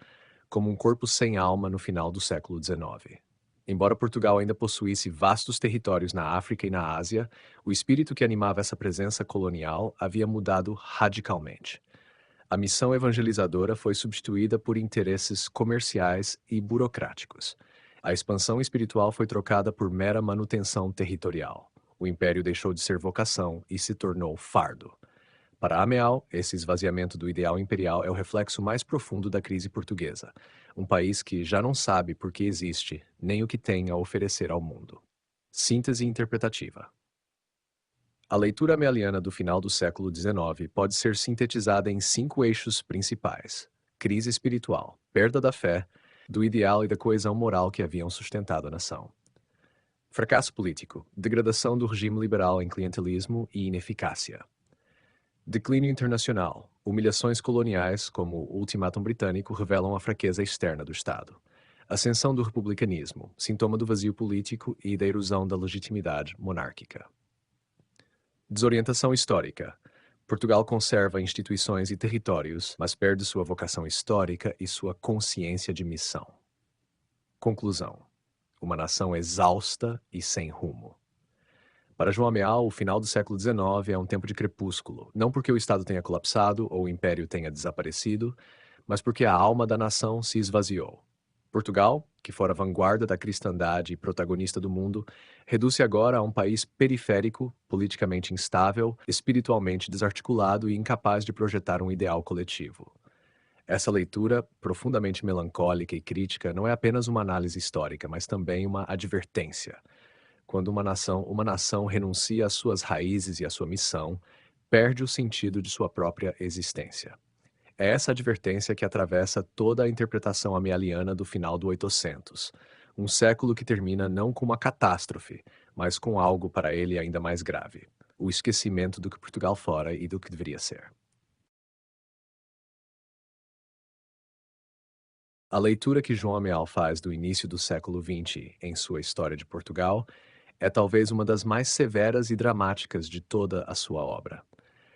como um corpo sem alma no final do século XIX. Embora Portugal ainda possuísse vastos territórios na África e na Ásia, o espírito que animava essa presença colonial havia mudado radicalmente. A missão evangelizadora foi substituída por interesses comerciais e burocráticos. A expansão espiritual foi trocada por mera manutenção territorial. O império deixou de ser vocação e se tornou fardo. Para Ameal, esse esvaziamento do ideal imperial é o reflexo mais profundo da crise portuguesa, um país que já não sabe por que existe, nem o que tem a oferecer ao mundo. Síntese interpretativa. A leitura amealiana do final do século XIX pode ser sintetizada em 5 eixos principais: crise espiritual, perda da fé, do ideal e da coesão moral que haviam sustentado a nação. Fracasso político, degradação do regime liberal em clientelismo e ineficácia. Declínio internacional. Humilhações coloniais, como o Ultimátum Britânico, revelam a fraqueza externa do Estado. Ascensão do republicanismo, sintoma do vazio político e da erosão da legitimidade monárquica. Desorientação histórica. Portugal conserva instituições e territórios, mas perde sua vocação histórica e sua consciência de missão. Conclusão. Uma nação exausta e sem rumo. Para João Ameal, o final do século XIX é um tempo de crepúsculo, não porque o Estado tenha colapsado ou o Império tenha desaparecido, mas porque a alma da nação se esvaziou. Portugal, que fora vanguarda da cristandade e protagonista do mundo, reduz-se agora a um país periférico, politicamente instável, espiritualmente desarticulado e incapaz de projetar um ideal coletivo. Essa leitura, profundamente melancólica e crítica, não é apenas uma análise histórica, mas também uma advertência. Quando uma nação renuncia às suas raízes e à sua missão, perde o sentido de sua própria existência. É essa advertência que atravessa toda a interpretação amealiana do final do 800, um século que termina não com uma catástrofe, mas com algo para ele ainda mais grave: o esquecimento do que Portugal fora e do que deveria ser. A leitura que João Ameal faz do início do século XX em sua História de Portugal é talvez uma das mais severas e dramáticas de toda a sua obra.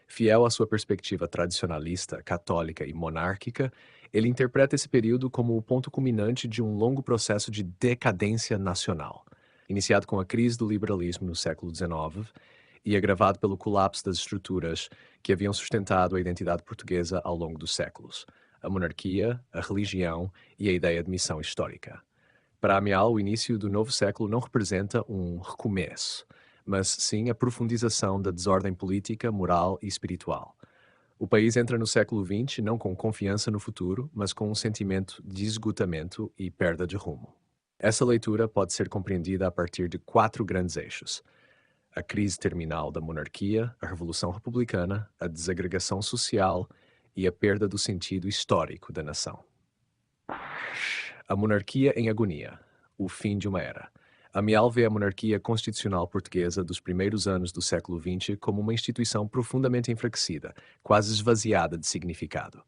Fiel à sua perspectiva tradicionalista, católica e monárquica, ele interpreta esse período como o ponto culminante de um longo processo de decadência nacional, iniciado com a crise do liberalismo no século XIX e agravado pelo colapso das estruturas que haviam sustentado a identidade portuguesa ao longo dos séculos: a monarquia, a religião e a ideia de missão histórica. Para Amial, o início do novo século não representa um recomeço, mas sim a profundização da desordem política, moral e espiritual. O país entra no século XX não com confiança no futuro, mas com um sentimento de esgotamento e perda de rumo. Essa leitura pode ser compreendida a partir de quatro grandes eixos: a crise terminal da monarquia, a Revolução Republicana, a desagregação social e a perda do sentido histórico da nação. A monarquia em agonia. O fim de uma era. Amial vê a monarquia constitucional portuguesa dos primeiros anos do século XX como uma instituição profundamente enfraquecida, quase esvaziada de significado.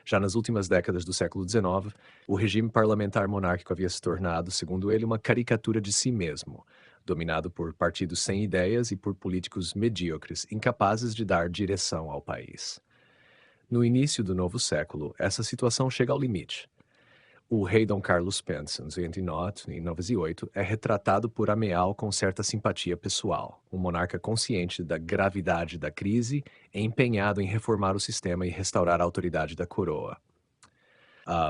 Já nas últimas décadas do século XIX, o regime parlamentar monárquico havia se tornado, segundo ele, uma caricatura de si mesmo, dominado por partidos sem ideias e por políticos medíocres, incapazes de dar direção ao país. No início do novo século, essa situação chega ao limite. O rei Dom Carlos Pence, em 908, é retratado por Ameal com certa simpatia pessoal, um monarca consciente da gravidade da crise e empenhado em reformar o sistema e restaurar a autoridade da coroa,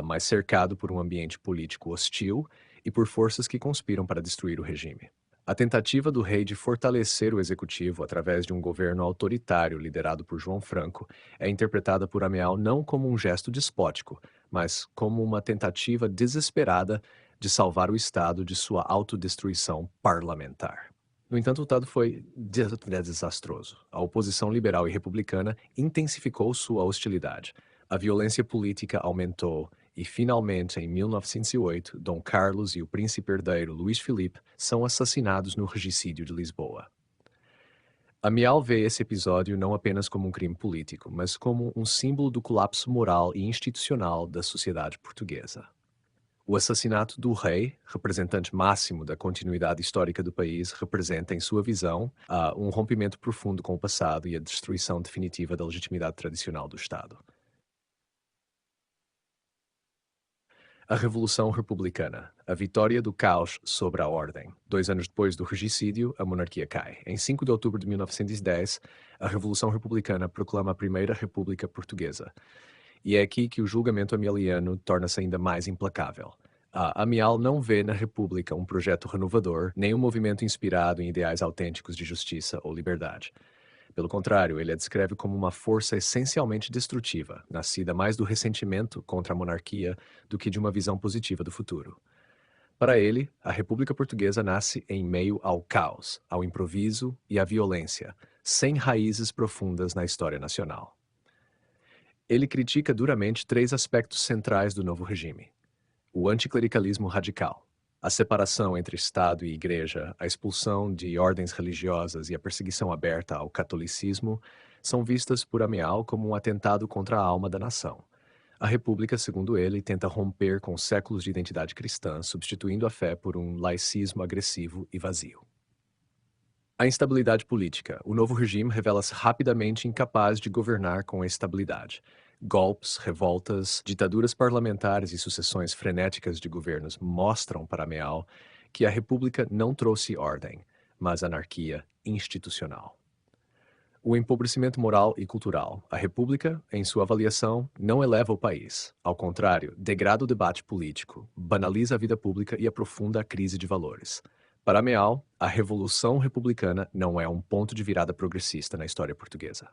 mas cercado por um ambiente político hostil e por forças que conspiram para destruir o regime. A tentativa do rei de fortalecer o executivo através de um governo autoritário liderado por João Franco é interpretada por Ameal não como um gesto despótico, mas como uma tentativa desesperada de salvar o Estado de sua autodestruição parlamentar. No entanto, o resultado foi desastroso. A oposição liberal e republicana intensificou sua hostilidade. A violência política aumentou e, finalmente, em 1908, Dom Carlos e o príncipe herdeiro Luís Filipe são assassinados no regicídio de Lisboa. Amial vê esse episódio não apenas como um crime político, mas como um símbolo do colapso moral e institucional da sociedade portuguesa. O assassinato do rei, representante máximo da continuidade histórica do país, representa, em sua visão, um rompimento profundo com o passado e a destruição definitiva da legitimidade tradicional do Estado. A Revolução Republicana, a vitória do caos sobre a ordem. 2 anos depois do regicídio, a monarquia cai. Em 5 de outubro de 1910, a Revolução Republicana proclama a Primeira República Portuguesa. E é aqui que o julgamento amialiano torna-se ainda mais implacável. Amial não vê na República um projeto renovador, nem um movimento inspirado em ideais autênticos de justiça ou liberdade. Pelo contrário, ele a descreve como uma força essencialmente destrutiva, nascida mais do ressentimento contra a monarquia do que de uma visão positiva do futuro. Para ele, a República Portuguesa nasce em meio ao caos, ao improviso e à violência, sem raízes profundas na história nacional. Ele critica duramente 3 aspectos centrais do novo regime: o anticlericalismo radical, a separação entre Estado e Igreja, a expulsão de ordens religiosas e a perseguição aberta ao catolicismo são vistas por Amial como um atentado contra a alma da nação. A República, segundo ele, tenta romper com séculos de identidade cristã, substituindo a fé por um laicismo agressivo e vazio. A instabilidade política. O novo regime revela-se rapidamente incapaz de governar com estabilidade. Golpes, revoltas, ditaduras parlamentares e sucessões frenéticas de governos mostram para Meal que a República não trouxe ordem, mas anarquia institucional. O empobrecimento moral e cultural. A República, em sua avaliação, não eleva o país. Ao contrário, degrada o debate político, banaliza a vida pública e aprofunda a crise de valores. Para Meal, a Revolução Republicana não é um ponto de virada progressista na história portuguesa.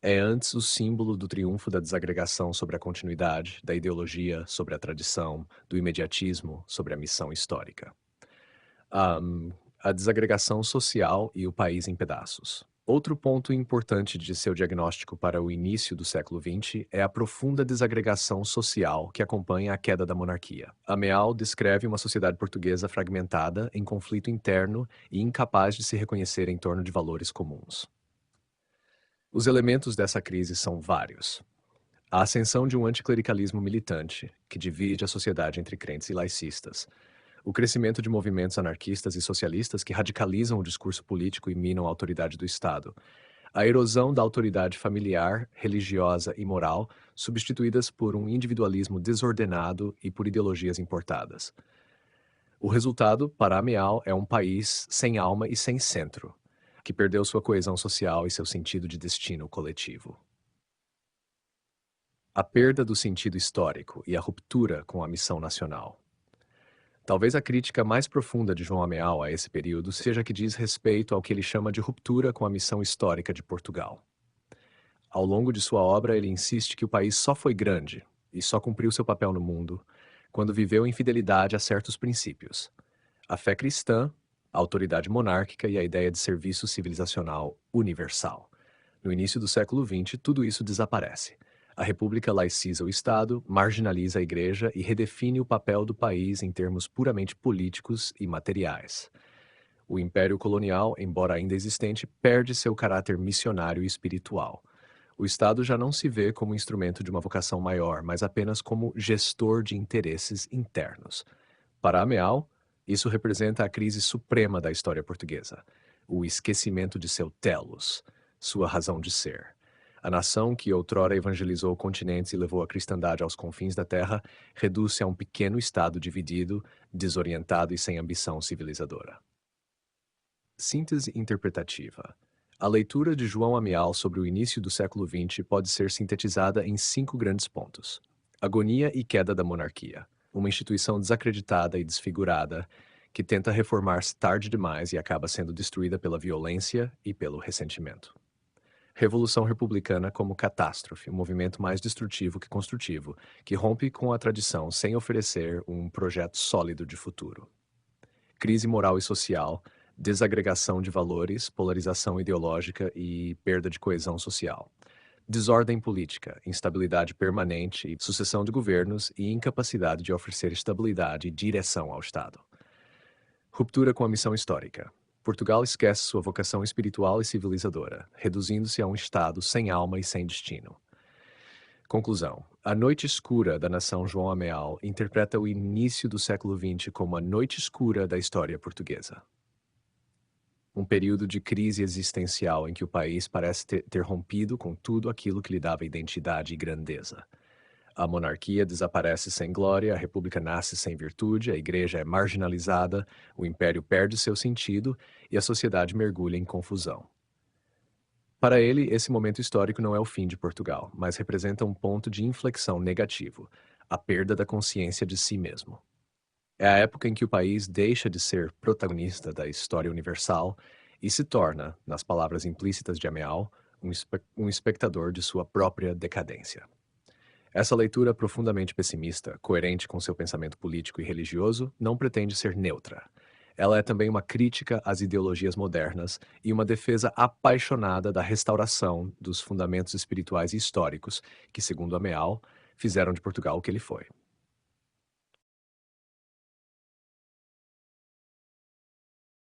É antes o símbolo do triunfo da desagregação sobre a continuidade, da ideologia sobre a tradição, do imediatismo sobre a missão histórica. A desagregação social e o país em pedaços. Outro ponto importante de seu diagnóstico para o início do século XX é a profunda desagregação social que acompanha a queda da monarquia. Ameal descreve uma sociedade portuguesa fragmentada, em conflito interno e incapaz de se reconhecer em torno de valores comuns. Os elementos dessa crise são vários. A ascensão de um anticlericalismo militante, que divide a sociedade entre crentes e laicistas. O crescimento de movimentos anarquistas e socialistas que radicalizam o discurso político e minam a autoridade do Estado. A erosão da autoridade familiar, religiosa e moral, substituídas por um individualismo desordenado e por ideologias importadas. O resultado, para Ameal, é um país sem alma e sem centro, que perdeu sua coesão social e seu sentido de destino coletivo. A perda do sentido histórico e a ruptura com a missão nacional. Talvez a crítica mais profunda de João Ameal a esse período seja a que diz respeito ao que ele chama de ruptura com a missão histórica de Portugal. Ao longo de sua obra, ele insiste que o país só foi grande e só cumpriu seu papel no mundo quando viveu em fidelidade a certos princípios: a fé cristã, a autoridade monárquica e a ideia de serviço civilizacional universal. No início do século XX, tudo isso desaparece. A República laiciza o Estado, marginaliza a Igreja e redefine o papel do país em termos puramente políticos e materiais. O Império Colonial, embora ainda existente, perde seu caráter missionário e espiritual. O Estado já não se vê como instrumento de uma vocação maior, mas apenas como gestor de interesses internos. Para Ameal, isso representa a crise suprema da história portuguesa, o esquecimento de seu telos, sua razão de ser. A nação que outrora evangelizou continentes e levou a cristandade aos confins da terra reduz-se a um pequeno estado dividido, desorientado e sem ambição civilizadora. Síntese interpretativa. A leitura de João Amial sobre o início do século XX pode ser sintetizada em 5 grandes pontos: agonia e queda da monarquia, uma instituição desacreditada e desfigurada que tenta reformar-se tarde demais e acaba sendo destruída pela violência e pelo ressentimento. Revolução Republicana como catástrofe, um movimento mais destrutivo que construtivo, que rompe com a tradição sem oferecer um projeto sólido de futuro. Crise moral e social, desagregação de valores, polarização ideológica e perda de coesão social. Desordem política, instabilidade permanente, sucessão de governos e incapacidade de oferecer estabilidade e direção ao Estado. Ruptura com a missão histórica. Portugal esquece sua vocação espiritual e civilizadora, reduzindo-se a um Estado sem alma e sem destino. Conclusão. A noite escura da nação João Ameal interpreta o início do século XX como a noite escura da história portuguesa. Um período de crise existencial em que o país parece ter rompido com tudo aquilo que lhe dava identidade e grandeza. A monarquia desaparece sem glória, a república nasce sem virtude, a igreja é marginalizada, o império perde seu sentido e a sociedade mergulha em confusão. Para ele, esse momento histórico não é o fim de Portugal, mas representa um ponto de inflexão negativo, a perda da consciência de si mesmo. É a época em que o país deixa de ser protagonista da história universal e se torna, nas palavras implícitas de Ameal, um espectador de sua própria decadência. Essa leitura profundamente pessimista, coerente com seu pensamento político e religioso, não pretende ser neutra. Ela é também uma crítica às ideologias modernas e uma defesa apaixonada da restauração dos fundamentos espirituais e históricos que, segundo Ameal, fizeram de Portugal o que ele foi.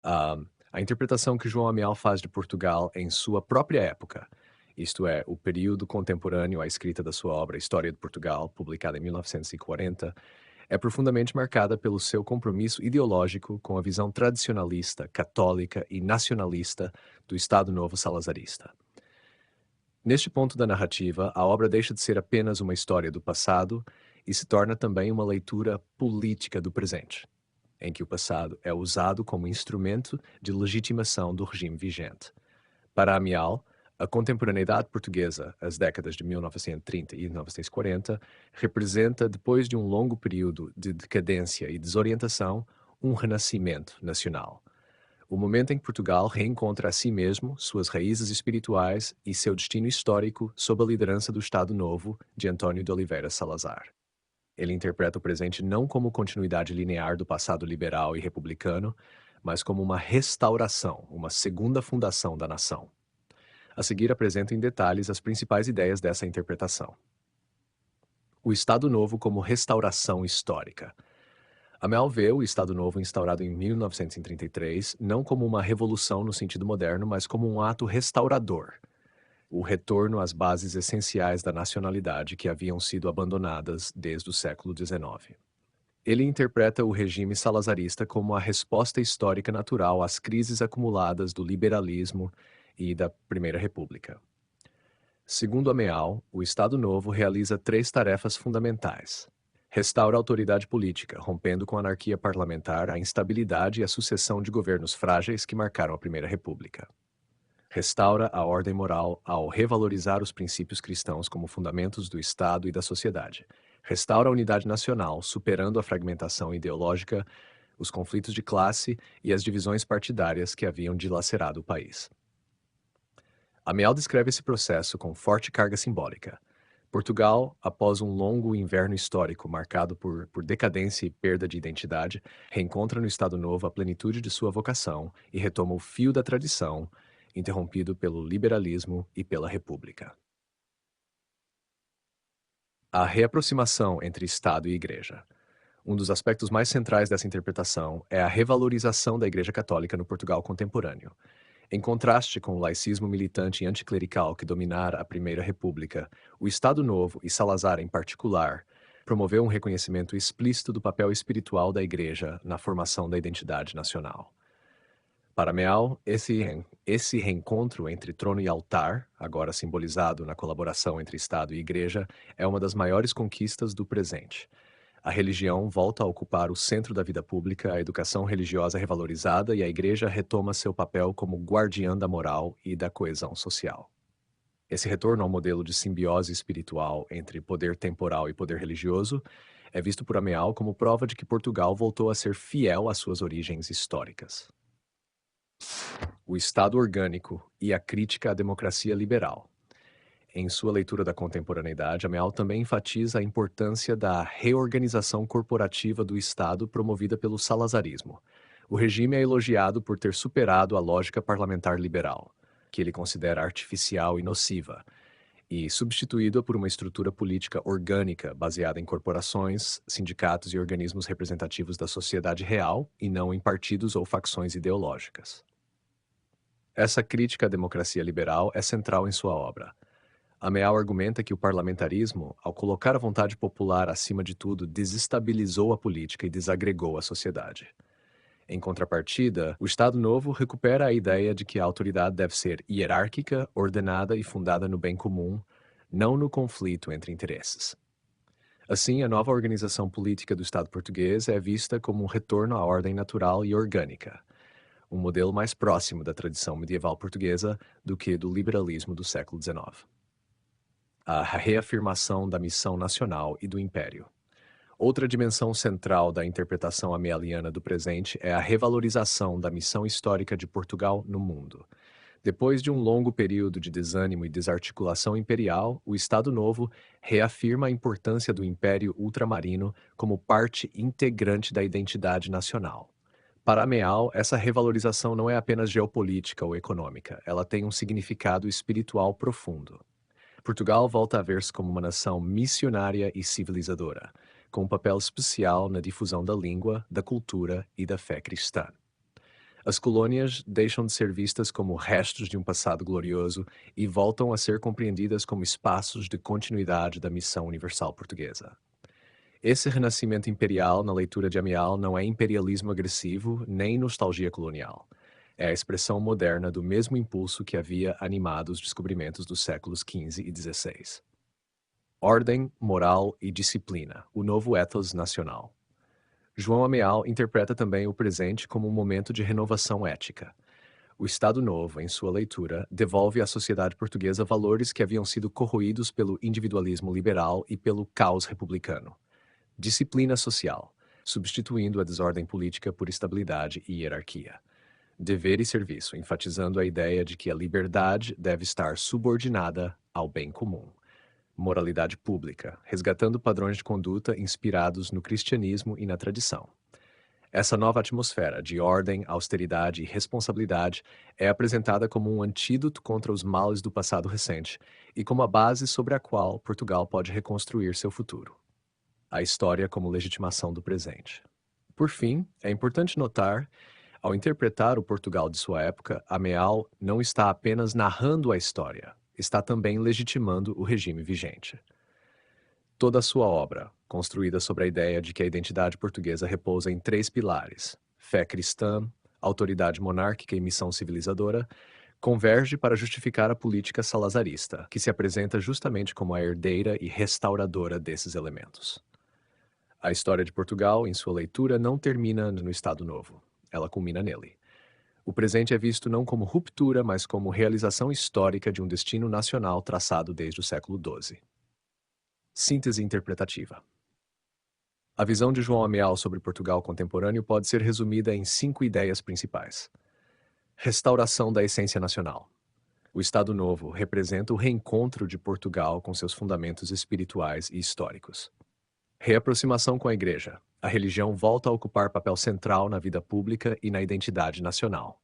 A, a interpretação que João Amial faz de Portugal em sua própria época, isto é, o período contemporâneo à escrita da sua obra História de Portugal, publicada em 1940, é profundamente marcada pelo seu compromisso ideológico com a visão tradicionalista, católica e nacionalista do Estado Novo salazarista. Neste ponto da narrativa, a obra deixa de ser apenas uma história do passado e se torna também uma leitura política do presente, em que o passado é usado como instrumento de legitimação do regime vigente. Para Amial, a contemporaneidade portuguesa, as décadas de 1930 e 1940, representa, depois de um longo período de decadência e desorientação, um renascimento nacional. O momento em que Portugal reencontra a si mesmo, suas raízes espirituais e seu destino histórico sob a liderança do Estado Novo de Antônio de Oliveira Salazar. Ele interpreta o presente não como continuidade linear do passado liberal e republicano, mas como uma restauração, uma segunda fundação da nação. A seguir apresento em detalhes as principais ideias dessa interpretação. O Estado Novo como restauração histórica. Amial vê o Estado Novo instaurado em 1933 não como uma revolução no sentido moderno, mas como um ato restaurador, o retorno às bases essenciais da nacionalidade que haviam sido abandonadas desde o século XIX. Ele interpreta o regime salazarista como a resposta histórica natural às crises acumuladas do liberalismo e da Primeira República. Segundo Ameal, o Estado Novo realiza 3 tarefas fundamentais. Restaura a autoridade política, rompendo com a anarquia parlamentar, a instabilidade e a sucessão de governos frágeis que marcaram a Primeira República. Restaura a ordem moral ao revalorizar os princípios cristãos como fundamentos do Estado e da sociedade, Restaura a unidade nacional, superando a fragmentação ideológica, os conflitos de classe e as divisões partidárias que haviam dilacerado o país. Amial descreve esse processo com forte carga simbólica. Portugal, após um longo inverno histórico marcado por decadência e perda de identidade, reencontra no Estado Novo a plenitude de sua vocação e retoma o fio da tradição, interrompido pelo liberalismo e pela República. A reaproximação entre Estado e Igreja. Um dos aspectos mais centrais dessa interpretação é a revalorização da Igreja Católica no Portugal contemporâneo. Em contraste com o laicismo militante e anticlerical que dominara a Primeira República, o Estado Novo, e Salazar em particular, promoveu um reconhecimento explícito do papel espiritual da Igreja na formação da identidade nacional. Para Meal, esse reencontro entre trono e altar, agora simbolizado na colaboração entre Estado e Igreja, é uma das maiores conquistas do presente. A religião volta a ocupar o centro da vida pública, a educação religiosa é revalorizada e a Igreja retoma seu papel como guardiã da moral e da coesão social. Esse retorno ao modelo de simbiose espiritual entre poder temporal e poder religioso é visto por Ameal como prova de que Portugal voltou a ser fiel às suas origens históricas. O Estado orgânico e a crítica à democracia liberal. Em sua leitura da contemporaneidade, Ameal também enfatiza a importância da reorganização corporativa do Estado promovida pelo salazarismo. O regime é elogiado por ter superado a lógica parlamentar liberal, que ele considera artificial e nociva, e substituído por uma estrutura política orgânica baseada em corporações, sindicatos e organismos representativos da sociedade real e não em partidos ou facções ideológicas. Essa crítica à democracia liberal é central em sua obra. Ameal argumenta que o parlamentarismo, ao colocar a vontade popular acima de tudo, desestabilizou a política e desagregou a sociedade. Em contrapartida, o Estado Novo recupera a ideia de que a autoridade deve ser hierárquica, ordenada e fundada no bem comum, não no conflito entre interesses. Assim, a nova organização política do Estado português é vista como um retorno à ordem natural e orgânica, um modelo mais próximo da tradição medieval portuguesa do que do liberalismo do século XIX. A reafirmação da missão nacional e do império. Outra dimensão central da interpretação amealiana do presente é a revalorização da missão histórica de Portugal no mundo. Depois de um longo período de desânimo e desarticulação imperial, o Estado Novo reafirma a importância do Império Ultramarino como parte integrante da identidade nacional. Para Ameal, essa revalorização não é apenas geopolítica ou econômica, ela tem um significado espiritual profundo. Portugal volta a ver-se como uma nação missionária e civilizadora, com um papel especial na difusão da língua, da cultura e da fé cristã. As colônias deixam de ser vistas como restos de um passado glorioso e voltam a ser compreendidas como espaços de continuidade da missão universal portuguesa. Esse renascimento imperial na leitura de Amial não é imperialismo agressivo nem nostalgia colonial. É a expressão moderna do mesmo impulso que havia animado os descobrimentos dos séculos XV e XVI. Ordem, moral e disciplina, o novo ethos nacional. João Ameal interpreta também o presente como um momento de renovação ética. O Estado Novo, em sua leitura, devolve à sociedade portuguesa valores que haviam sido corroídos pelo individualismo liberal e pelo caos republicano. Disciplina social, substituindo a desordem política por estabilidade e hierarquia. Dever e serviço, enfatizando a ideia de que a liberdade deve estar subordinada ao bem comum. Moralidade pública, resgatando padrões de conduta inspirados no cristianismo e na tradição. Essa nova atmosfera de ordem, austeridade e responsabilidade é apresentada como um antídoto contra os males do passado recente e como a base sobre a qual Portugal pode reconstruir seu futuro. A história como legitimação do presente. Por fim, é importante notar, ao interpretar o Portugal de sua época, Ameal não está apenas narrando a história, está também legitimando o regime vigente. Toda a sua obra, construída sobre a ideia de que a identidade portuguesa repousa em 3 pilares: fé cristã, autoridade monárquica e missão civilizadora, converge para justificar a política salazarista, que se apresenta justamente como a herdeira e restauradora desses elementos. A história de Portugal, em sua leitura, não termina no Estado Novo. Ela culmina nele. O presente é visto não como ruptura, mas como realização histórica de um destino nacional traçado desde o século XII. Síntese interpretativa. A visão de João Amial sobre Portugal contemporâneo pode ser resumida em 5 ideias principais. Restauração da essência nacional. O Estado Novo representa o reencontro de Portugal com seus fundamentos espirituais e históricos. Reaproximação com a Igreja. A religião volta a ocupar papel central na vida pública e na identidade nacional.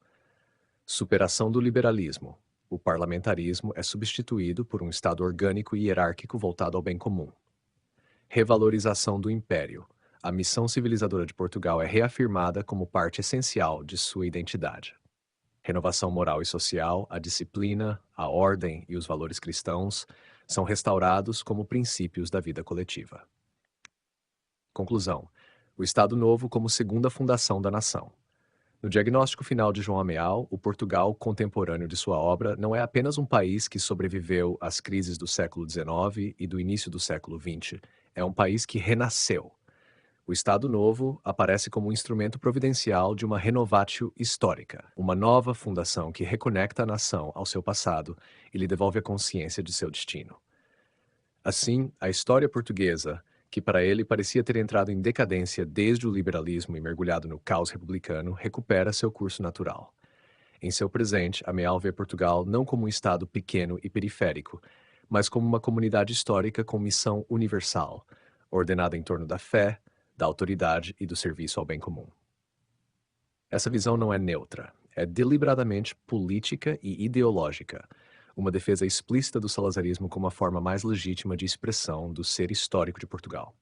Superação do liberalismo. O parlamentarismo é substituído por um Estado orgânico e hierárquico voltado ao bem comum. Revalorização do Império. A missão civilizadora de Portugal é reafirmada como parte essencial de sua identidade. Renovação moral e social, a disciplina, a ordem e os valores cristãos são restaurados como princípios da vida coletiva. Conclusão. O Estado Novo como segunda fundação da nação. No diagnóstico final de João Amial, o Portugal contemporâneo de sua obra não é apenas um país que sobreviveu às crises do século XIX e do início do século XX, é um país que renasceu. O Estado Novo aparece como um instrumento providencial de uma renovatio histórica, uma nova fundação que reconecta a nação ao seu passado e lhe devolve a consciência de seu destino. Assim, a história portuguesa, que para ele parecia ter entrado em decadência desde o liberalismo e mergulhado no caos republicano, recupera seu curso natural. Em seu presente, Amial vê Portugal não como um estado pequeno e periférico, mas como uma comunidade histórica com missão universal, ordenada em torno da fé, da autoridade e do serviço ao bem comum. Essa visão não é neutra, é deliberadamente política e ideológica, uma defesa explícita do salazarismo como a forma mais legítima de expressão do ser histórico de Portugal.